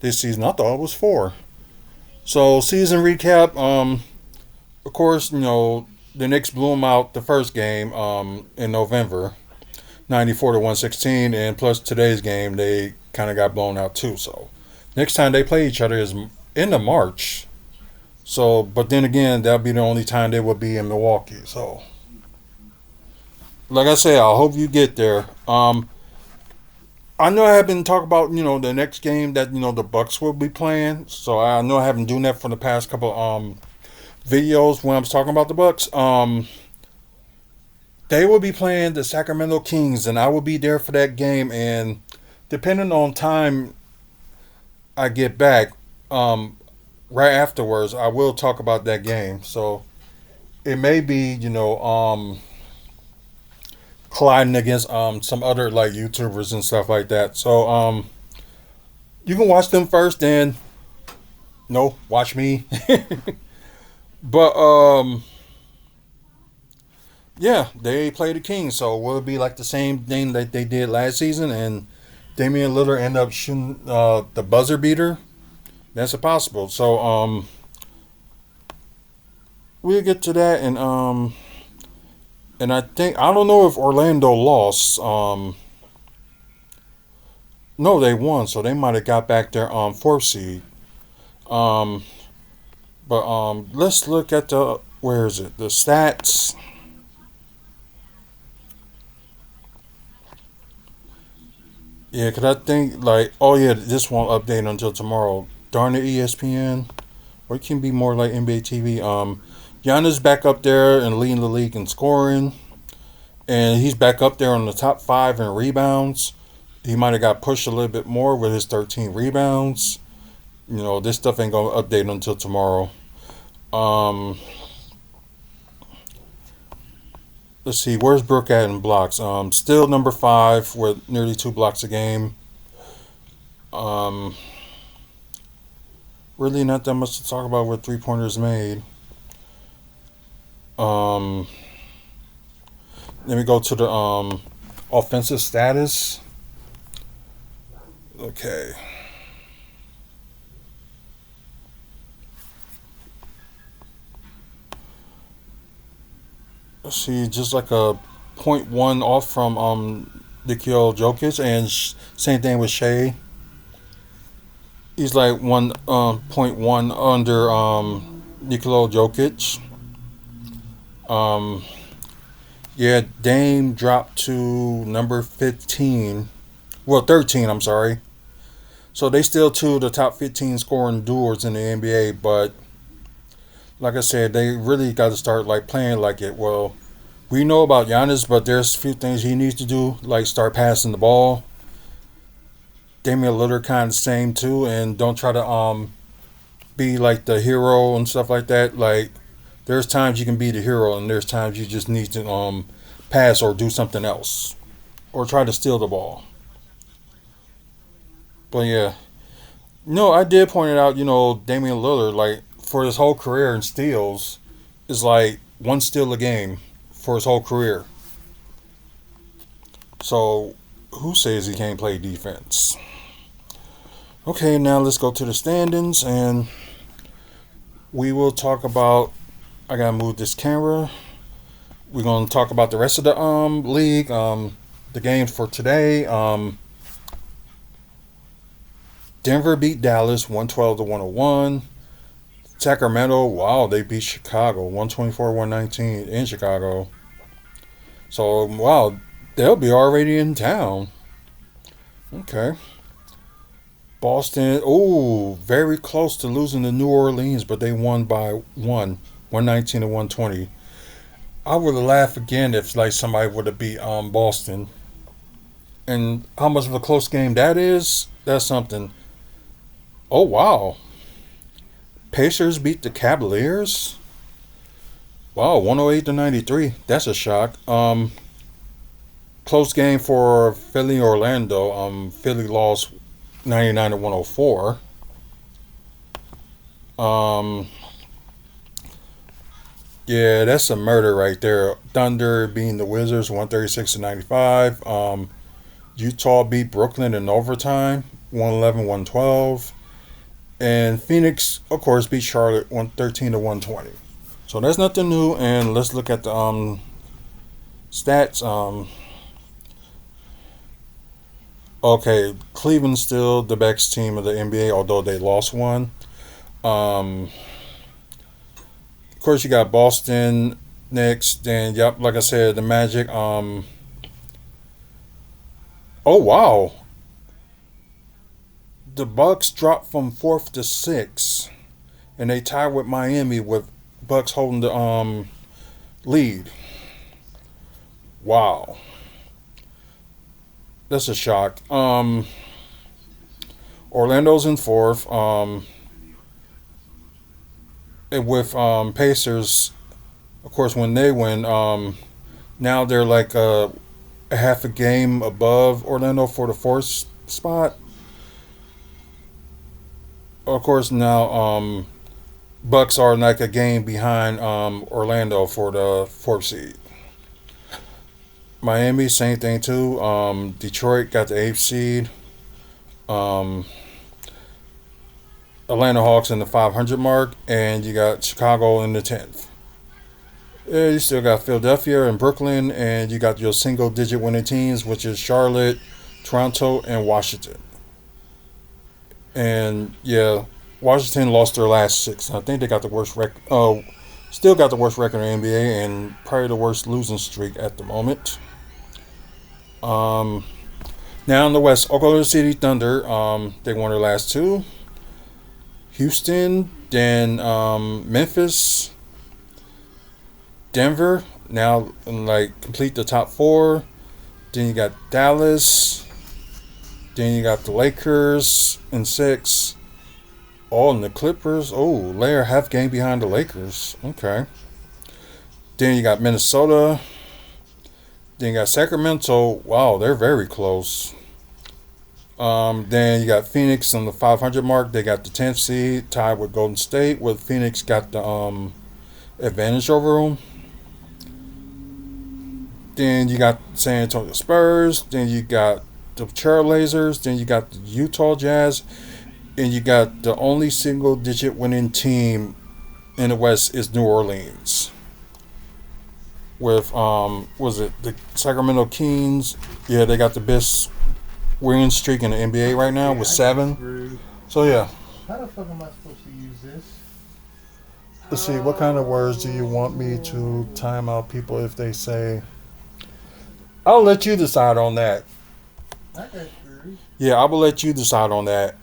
this season. I thought it was 4. So season recap. Of course, the Knicks blew them out the first game in November, 94 to 116, and plus today's game they kind of got blown out too. So next time they play each other is in the March. So, but then again, that'll be the only time they will be in Milwaukee. So, like I said, I hope you get there. I know I have been talking about the next game that the Bucks will be playing. So I know I have been doing that for the past couple videos when I was talking about the Bucks. They will be playing the Sacramento Kings, and I will be there for that game. And depending on time I get back, right afterwards, I will talk about that game. So it may be, colliding against some other like YouTubers and stuff like that. So you can watch them first, then no, watch me. But yeah, they play the Kings, so will it be like the same thing that they did last season? And Damian Lillard end up shooting the buzzer beater. That's possible. So we'll get to that, and I think I don't know if Orlando lost. No, they won, so they might have got back their 4th seed. Um, but let's look at the where is it? The stats. Yeah, cause I think like oh yeah, this won't update until tomorrow. Darn it, ESPN. Or it can be more like NBA TV. Giannis back up there and leading the league in scoring, and he's back up there on the top 5 in rebounds. He might have got pushed a little bit more with his 13 rebounds. This stuff ain't gonna update until tomorrow. Um, let's see, where's Brooke at in blocks? Still number 5 with nearly 2 blocks a game. Um, really not that much to talk about with 3 pointers made. Um, Let me go to the offensive status. Okay. Let's see, just like a point one off from Nikola Jokic, and same thing with Shea. He's like one point one under Nikola Jokic. Um, yeah, Dame dropped to number 15. Well, 13. I'm sorry. So they still two of the top 15 scoring duels in the NBA, but like I said, they really got to start like playing like it. Well, we know about Giannis, but there's a few things he needs to do, like start passing the ball. Damian Lillard kind of the same too, and don't try to be like the hero and stuff like that. Like there's times you can be the hero, and there's times you just need to pass or do something else or try to steal the ball. But yeah, no, I did point it out. Damian Lillard, like for his whole career in steals, is like one steal a game for his whole career. So who says he can't play defense? Okay, now let's go to the standings and we will talk about. I gotta move this camera. We're gonna talk about the rest of the league, the games for today. Denver beat Dallas 112 to 101. Sacramento, wow, they beat Chicago 124 119 in Chicago. So wow, they'll be already in town. Okay. Boston, oh, very close to losing to New Orleans, but they won by 119 to 120. I would have laughed again if like somebody would have beat Boston. And how much of a close game that is, that's something. Oh wow. Pacers beat the Cavaliers. Wow, 108 to 93. That's a shock. Close game for Philly Orlando. Philly lost 99 to 104. Yeah, that's a murder right there. Thunder beating the Wizards 136 to 95. Utah beat Brooklyn in overtime 111 112. And Phoenix, of course, beat Charlotte 113 to 120. So that's nothing new. And let's look at the stats. Okay, Cleveland's still the best team of the NBA, although they lost one. Of course, you got Boston next. Then, yep, like I said, the Magic. Oh wow, the Bucks dropped from fourth to sixth, and they tied with Miami with Bucks holding the lead. Wow, that's a shock. Orlando's in fourth. And with Pacers, of course, when they win, now they're like a half a game above Orlando for the fourth spot. Of course, now Bucks are like a game behind Orlando for the fourth seed. Miami, same thing too. Detroit got the eighth seed. Um, Atlanta Hawks in the 500 mark, and you got Chicago in the 10th. Yeah, you still got Philadelphia and Brooklyn, and you got your single digit winning teams, which is Charlotte, Toronto, and Washington. And yeah, Washington lost their last six. I think they got the worst record. Still got the worst record in the NBA, and probably the worst losing streak at the moment. Um, Now in the West, Oklahoma City Thunder. They won their last two. Houston, then Memphis, Denver. Now like complete the top four. Then you got Dallas. Then you got the Lakers in six. Oh, and the Clippers. Oh, they're half game behind the Lakers. Okay. Then you got Minnesota. Then you got Sacramento. Wow, they're very close. Then you got Phoenix on the 500 mark. They got the 10th seed, tied with Golden State. With Phoenix got the advantage over them. Then you got San Antonio Spurs. Then you got the Trailblazers. Then you got the Utah Jazz. And you got the only single digit winning team in the West is New Orleans. With was it the Sacramento Kings? Yeah, they got the best winning streak in the NBA right now with 7. So yeah. How the fuck am I supposed to use this? Let's see, what kind of words do you want me to time out people if they say? I'll let you decide on that. I got screwed. Yeah, I will let you decide on that.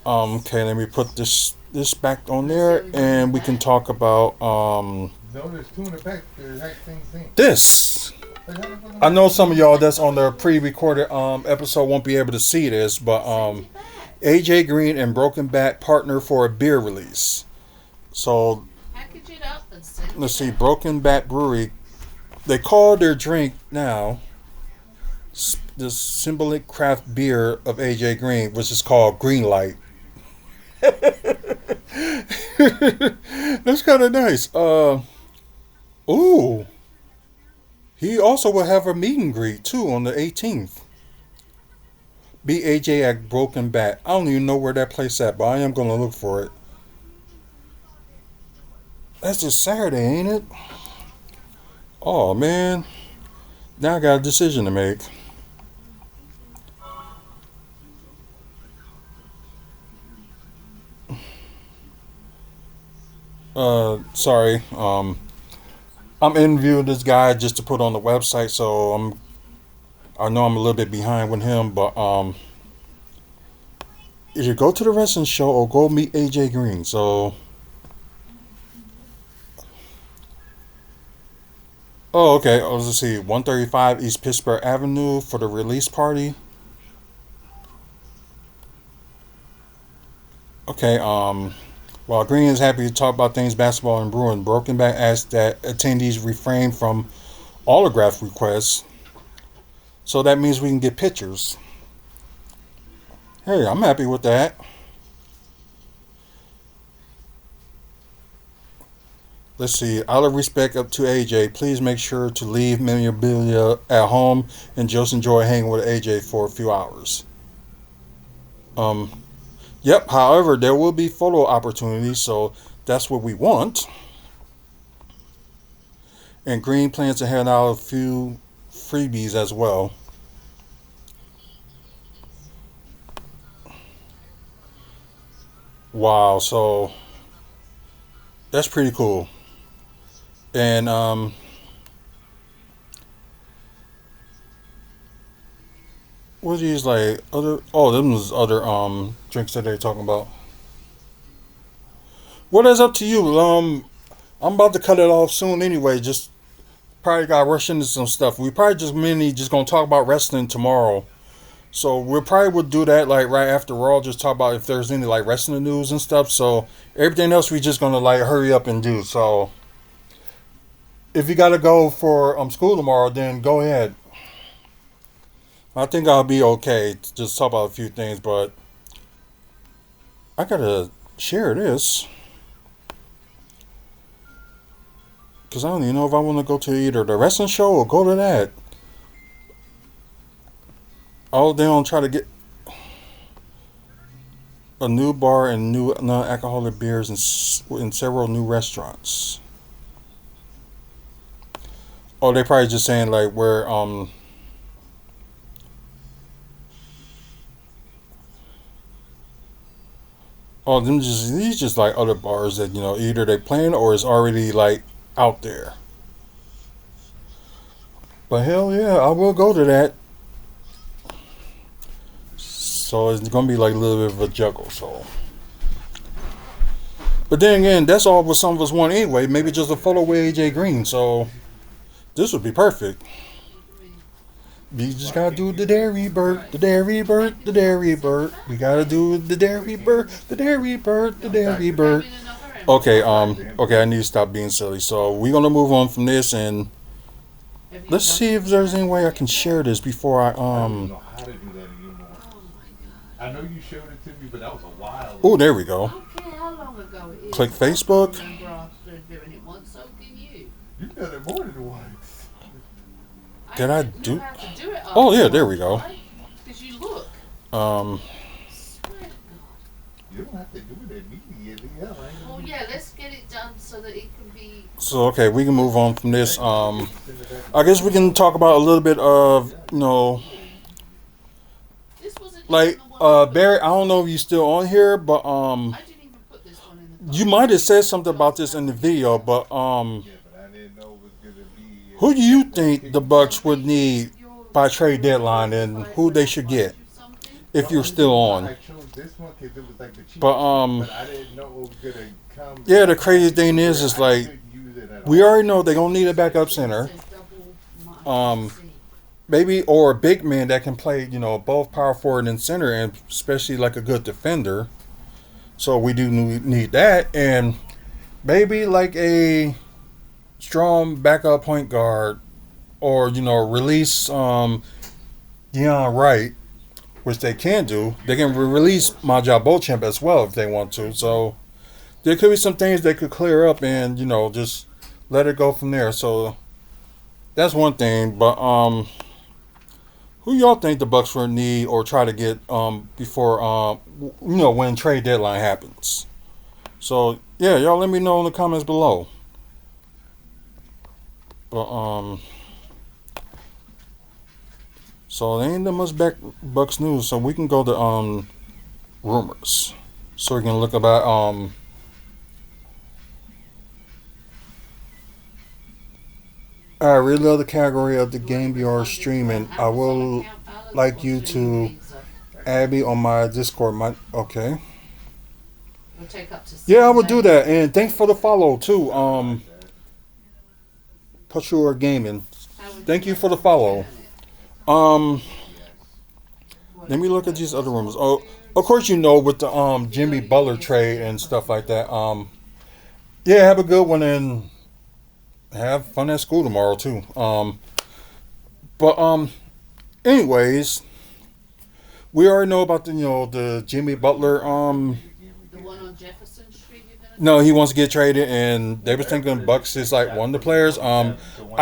Okay, let me put this back on there, and we can talk about No, there's 2 in the pack. They're the exact same thing. this. Like, how the fuck am I know some of y'all that's on the pre-recorded episode won't be able to see this, but AJ Green and Broken Bat partner for a beer release. So Package it up and send let's it see, out. Broken Bat Brewery. They call their drink now the symbolic craft beer of AJ Green, which is called Green Light. That's kind of nice. Ooh. He also will have a meet and greet too on the 18th. Be AJ at Broken Bat. I don't even know where that place at, but I am gonna look for it. That's just Saturday, ain't it? Oh man. Now I got a decision to make. Sorry. I'm interviewing this guy just to put on the website, so I know I'm a little bit behind with him, but either go to the wrestling show or go meet AJ Green. So, oh, okay. Let's see, 135 East Pittsburgh Avenue for the release party. Okay. While Green is happy to talk about things basketball and Bruin, Broken Back asks that attendees refrain from autograph requests. So that means we can get pictures. Hey, I'm happy with that. Let's see. Out of respect up to AJ, please make sure to leave memorabilia at home and just enjoy hanging with AJ for a few hours. Yep, however, there will be photo opportunities, so that's what we want. And Green plans to hand out a few freebies as well. Wow, so that's pretty cool. And what are these like other? Oh, them was other drinks that they're talking about. What is up to you? I'm about to cut it off soon anyway. Just probably got to rush into some stuff. We probably just mainly just gonna talk about wrestling tomorrow. So we probably would do that like right after Raw. Just talk about if there's any like wrestling news and stuff. So everything else we just gonna like hurry up and do. So if you gotta go for school tomorrow, then go ahead. I think I'll be okay to just talk about a few things, but I gotta share this because I don't even know if I want to go to either the wrestling show or go to that. Oh, they don't try to get a new bar and new non-alcoholic beers in several new restaurants. Oh, they probably just saying like where oh, these just like other bars that either they playing or is already like out there. But hell yeah, I will go to that. So it's gonna be like a little bit of a juggle. So, but then again, that's all what some of us want anyway. Maybe just a photo with AJ Green. So this would be perfect. You just gotta do the dairy bird, the dairy bird, the dairy bird. We gotta do the dairy bird, the dairy bird, the dairy bird. Okay, okay, I need to stop being silly. So we're gonna move on from this and let's see if there's any way I can share this before I don't know how to do that anymore. I know you showed it to me, but that was a while ago. Oh, there we I go. don't care how long ago it is. Click Facebook. I remember after doing it once, so can you. You've done it more than once. Did I didn't do? know how to do it. Oh yeah, there we go. Because you look. Um, Swear to God. You don't have to do it immediately. Yeah, right? Well, yeah, let's get it done so that it can be. so okay, we can move on from this. I guess we can talk about a little bit of This wasn't like even the one Barry. I don't know if you're still on here, but I didn't even put this one in the. you might have said something about this in the video, but Yeah, but I didn't know it was gonna be. who do you think the Bucks would need by trade deadline, and who they should get if you're still on? I chose this one because it was like the cheapest. But but I didn't know it was gonna come. yeah, the crazy thing is like we already know they're gonna need a backup center, maybe or a big man that can play, both power forward and center, and especially like a good defender. So we do need that, and maybe like a strong backup point guard, or release Deion Wright, which they can do. They can release Maja Beauchamp as well if they want to. So there could be some things they could clear up and just let it go from there. So that's one thing. But who y'all think the Bucks will need or try to get before when trade deadline happens? So yeah, y'all let me know in the comments below. But so there ain't that much Bucks news, so we can go to rumors. So we can look about I really love the category of the game you're streaming. I will like you to add me on my Discord. Okay. We'll take up to Yeah, I would do that. And thanks for the follow too. Pachur Gaming. Thank you for the follow. Let me look at these other rumors. Oh, of course with the Jimmy Butler trade and stuff like that. Yeah, have a good one and have fun at school tomorrow too. But anyways, we already know about the Jimmy Butler. The one on Jefferson Street. No, he wants to get traded, and they were thinking Bucks is like one of the players. I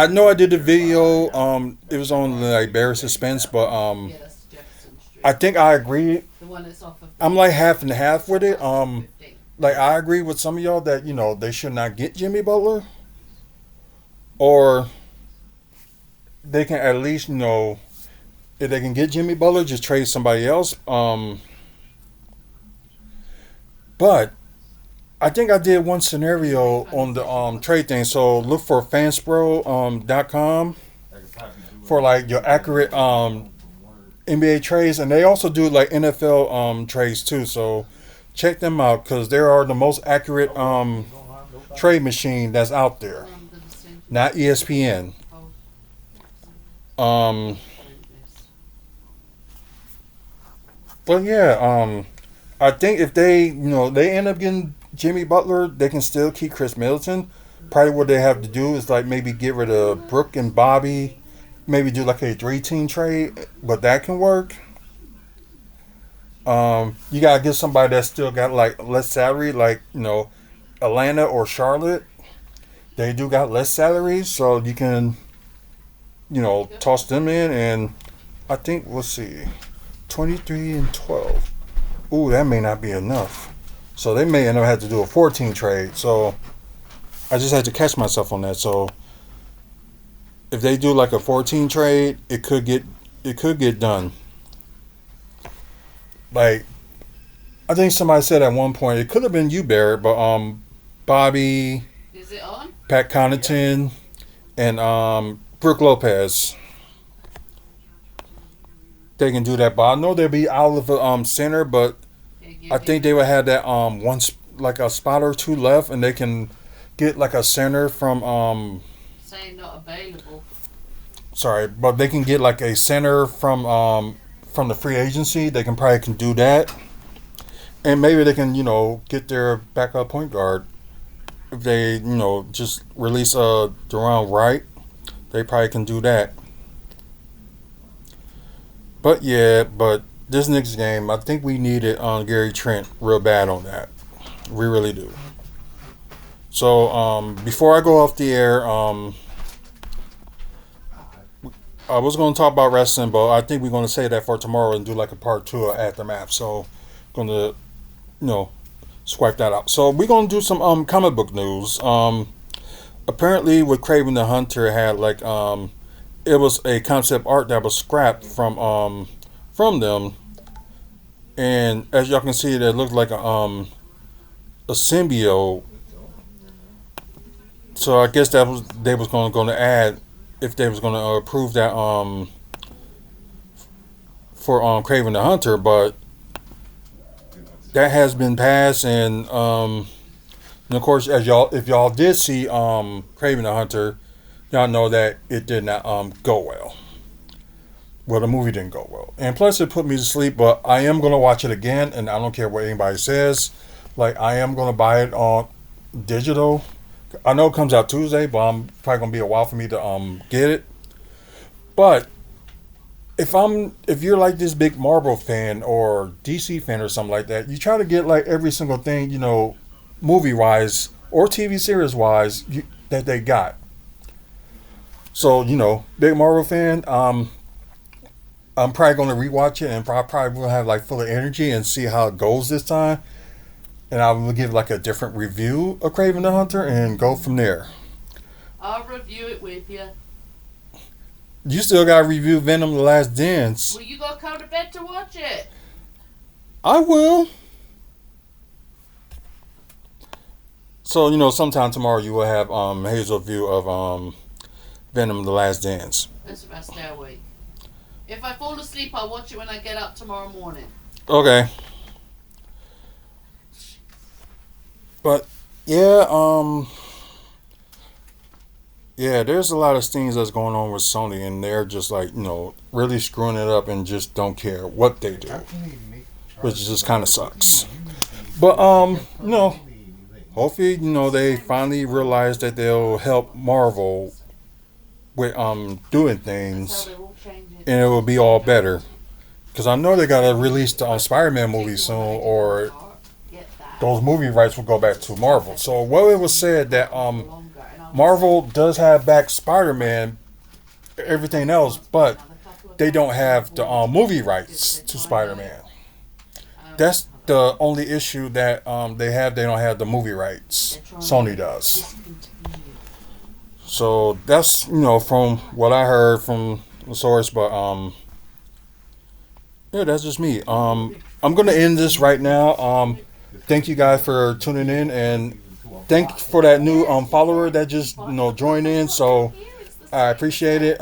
know I did the video. It was on like Bear Suspense, but Yeah, that's Jefferson Street. I think I agree. The one that's off of. I'm like half and half with it. Like I agree with some of y'all that they should not get Jimmy Butler, or they can at least if they can get Jimmy Butler, just trade somebody else. But I think I did one scenario on the trade thing. So look for fanspro.com for like your accurate NBA trades, and they also do like NFL trades too. So check them out because they are the most accurate trade machine that's out there. Not ESPN. But yeah, I think if they they end up getting Jimmy Butler, they can still keep Chris Middleton. Probably what they have to do is like maybe get rid of Brooke and Bobby, maybe do like a 3-team trade, but that can work. You gotta get somebody that still got like less salary, like Atlanta or Charlotte. They do got less salary, so you can toss them in, and I think we'll see 23 and 12. Ooh, that may not be enough. So they may end up having to do a 14 trade. So I just had to catch myself on that. So if they do like a 14 trade, it could get done. Like I think somebody said at one point, it could have been you, Barrett, but Bobby, Is it on? Pat Connaughton, and Brooke Lopez. They can do that, but I know they'll be out of the center, but I think they would have that like a spot or two left, and they can get like a center from Saying not available. sorry, but they can get like a center from the free agency. They can do that, and maybe they can get their backup point guard if they just release Deron Wright. They probably can do that. But yeah, this next game, I think we needed Gary Trent real bad on that. We really do. So before I go off the air, I was going to talk about wrestling, but I think we're going to say that for tomorrow and do like a part two of Aftermath. So, going to, you know, swipe that out. So, we're going to do some comic book news. Apparently, with Kraven the Hunter had like it was a concept art that was scrapped from them, and as y'all can see, it looked like a symbiote. So I guess that was they was going to add if they was going to approve that for Kraven the Hunter, but that has been passed, and of course, as y'all if y'all did see Kraven the Hunter, y'all know that it did not go well. Well, the movie didn't go well, and plus it put me to sleep. But I am gonna watch it again, and I don't care what anybody says. Like I am gonna buy it on digital. I know it comes out Tuesday, but I'm probably gonna be a while for me to get it. But if you're like this big Marvel fan or DC fan or something like that, you try to get like every single thing, movie wise or TV series wise that they got. So big Marvel fan. I'm probably gonna rewatch it and probably will have like full of energy and see how it goes this time. And I will give like a different review of Kraven the Hunter and go from there. I'll review it with you. You still gotta review Venom: The Last Dance. Well, you gotta come to bed to watch it. I will. So, sometime tomorrow you will have Hazel's view of Venom: The Last Dance. That's the rest of our week. If I fall asleep, I'll watch it when I get up tomorrow morning. Okay. But yeah, there's a lot of things that's going on with Sony, and they're just like, really screwing it up and just don't care what they do, which just kind of sucks. But hopefully, they finally realize that they'll help Marvel with doing things, and it will be all better. Because I know they gotta release the Spider-Man movie soon, or those movie rights will go back to Marvel. So it was said that Marvel does have back Spider-Man, everything else, but they don't have the movie rights to Spider-Man. That's the only issue that they have. They don't have the movie rights. Sony does. So that's from what I heard from the source, but yeah, that's just me. I'm gonna end this right now. Thank you guys for tuning in, and thank for that new follower that just joined in. So I appreciate it.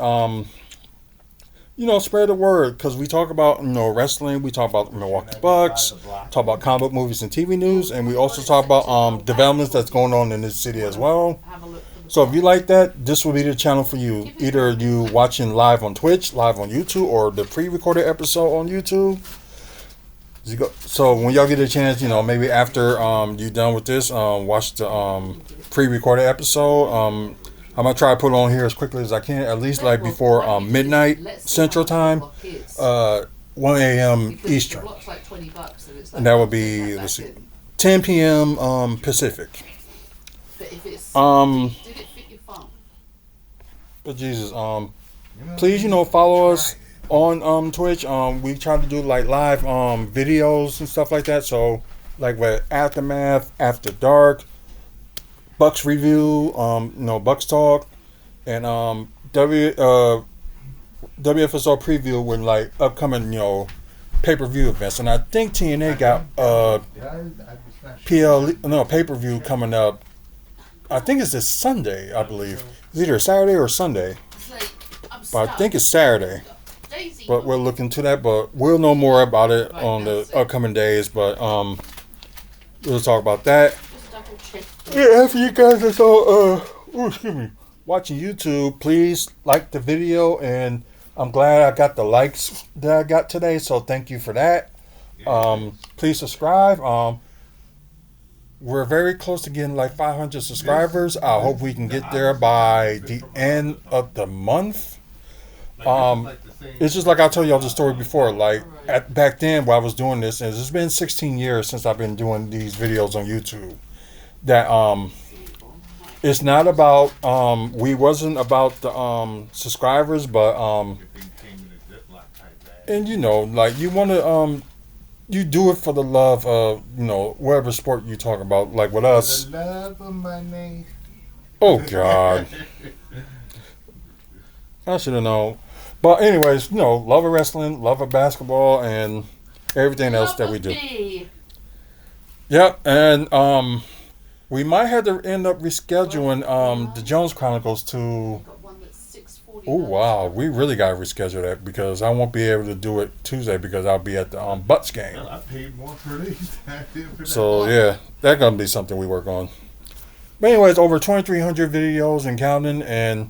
Spread the word, because we talk about wrestling, we talk about Milwaukee Bucks, talk about comic book movies and TV news, and we also talk about developments that's going on in this city as well. So if you like that, this will be the channel for you. Either you watching live on Twitch, live on YouTube, or the pre-recorded episode on YouTube. So when y'all get a chance, maybe after you're done with this, watch the pre-recorded episode. I'm gonna try to put it on here as quickly as I can, at least like before midnight Central Time, 1 a.m. Eastern, and that would be 10 p.m. Pacific. But Jesus, please, follow us on Twitch. We try to do like live videos and stuff like that. So like with Aftermath, After Dark, Bucks review, Bucks talk, and WFSO preview with like upcoming pay-per-view events. And I think TNA got pay-per-view coming up. I think it's this Sunday, I believe. It's either Saturday or Sunday, but I think it's Saturday. But we'll look into that, but we'll know more about it on the upcoming days. But we'll talk about that. Yeah, if you guys are so watching YouTube, please like the video, and I'm glad I got the likes that I got today. So thank you for that. Please subscribe. We're very close to getting like 500 subscribers. I hope we can get there by the end of the month. It's just like I told y'all the story before. Like back then, while I was doing this, and it's been 16 years since I've been doing these videos on YouTube. That It's not about we wasn't about the subscribers, but Everything came in a Ziploc type bag. and you know, like you want to you do it for the love of whatever sport you talk about. Like with For us, the love of money. oh God, I should have known. But anyways, love of wrestling, love of basketball, and everything else that we do. Yep, and we might have to end up rescheduling the Jones Chronicles to. Got one that's 6:40. Oh wow, we really got to reschedule that because I won't be able to do it Tuesday because I'll be at the Butts game. Hell, I paid more for these than I did for that. So yeah, that's gonna be something we work on. But anyways, over 2,300 videos and counting, and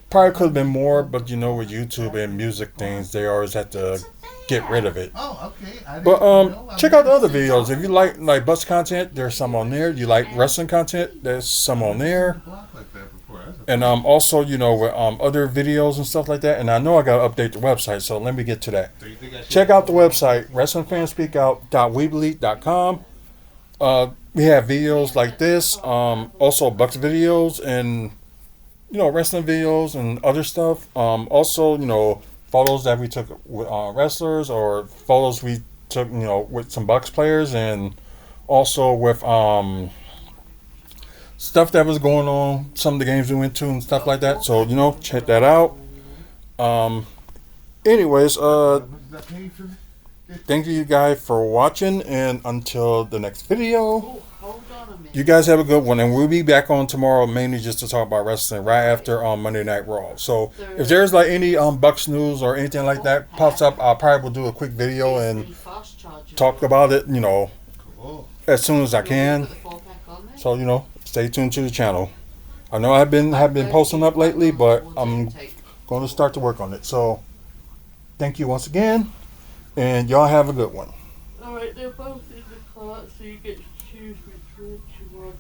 probably could have been more, but with YouTube and music things, they always have to get rid of it. Oh, okay. I didn't But know. I check out the other didn't see videos. that. If you like Butts content, there's some on there. You like wrestling content, there's some on there. Block like that before. That's a- And also, with other videos and stuff like that. And I know I gotta update the website, so let me get to that. So you think I should- Check out the website, wrestlingfanspeakout.weebly.com. We have videos like this, also Bucks videos and wrestling videos and other stuff. Also, photos that we took with wrestlers or photos we took, with some Bucks players, and also with stuff that was going on, some of the games we went to and stuff like that. So check that out. Anyways, How much did I pay for this? thank you guys for watching, and until the next video, Oh, hold on a minute. you guys have a good one, and we'll be back on tomorrow mainly just to talk about wrestling right after Monday Night Raw. So if there's like any Bucks news or anything like that pops up, I'll probably will do a quick video and Fast charger. talk about it, Cool. as soon as I can. Put the 4-pack on there. So stay tuned to the channel. I know have been posting up lately, but I'm going to start to work on it. So thank you once again, and y'all have a good one. Alright, they're both in the cart, so you get to choose which one you want.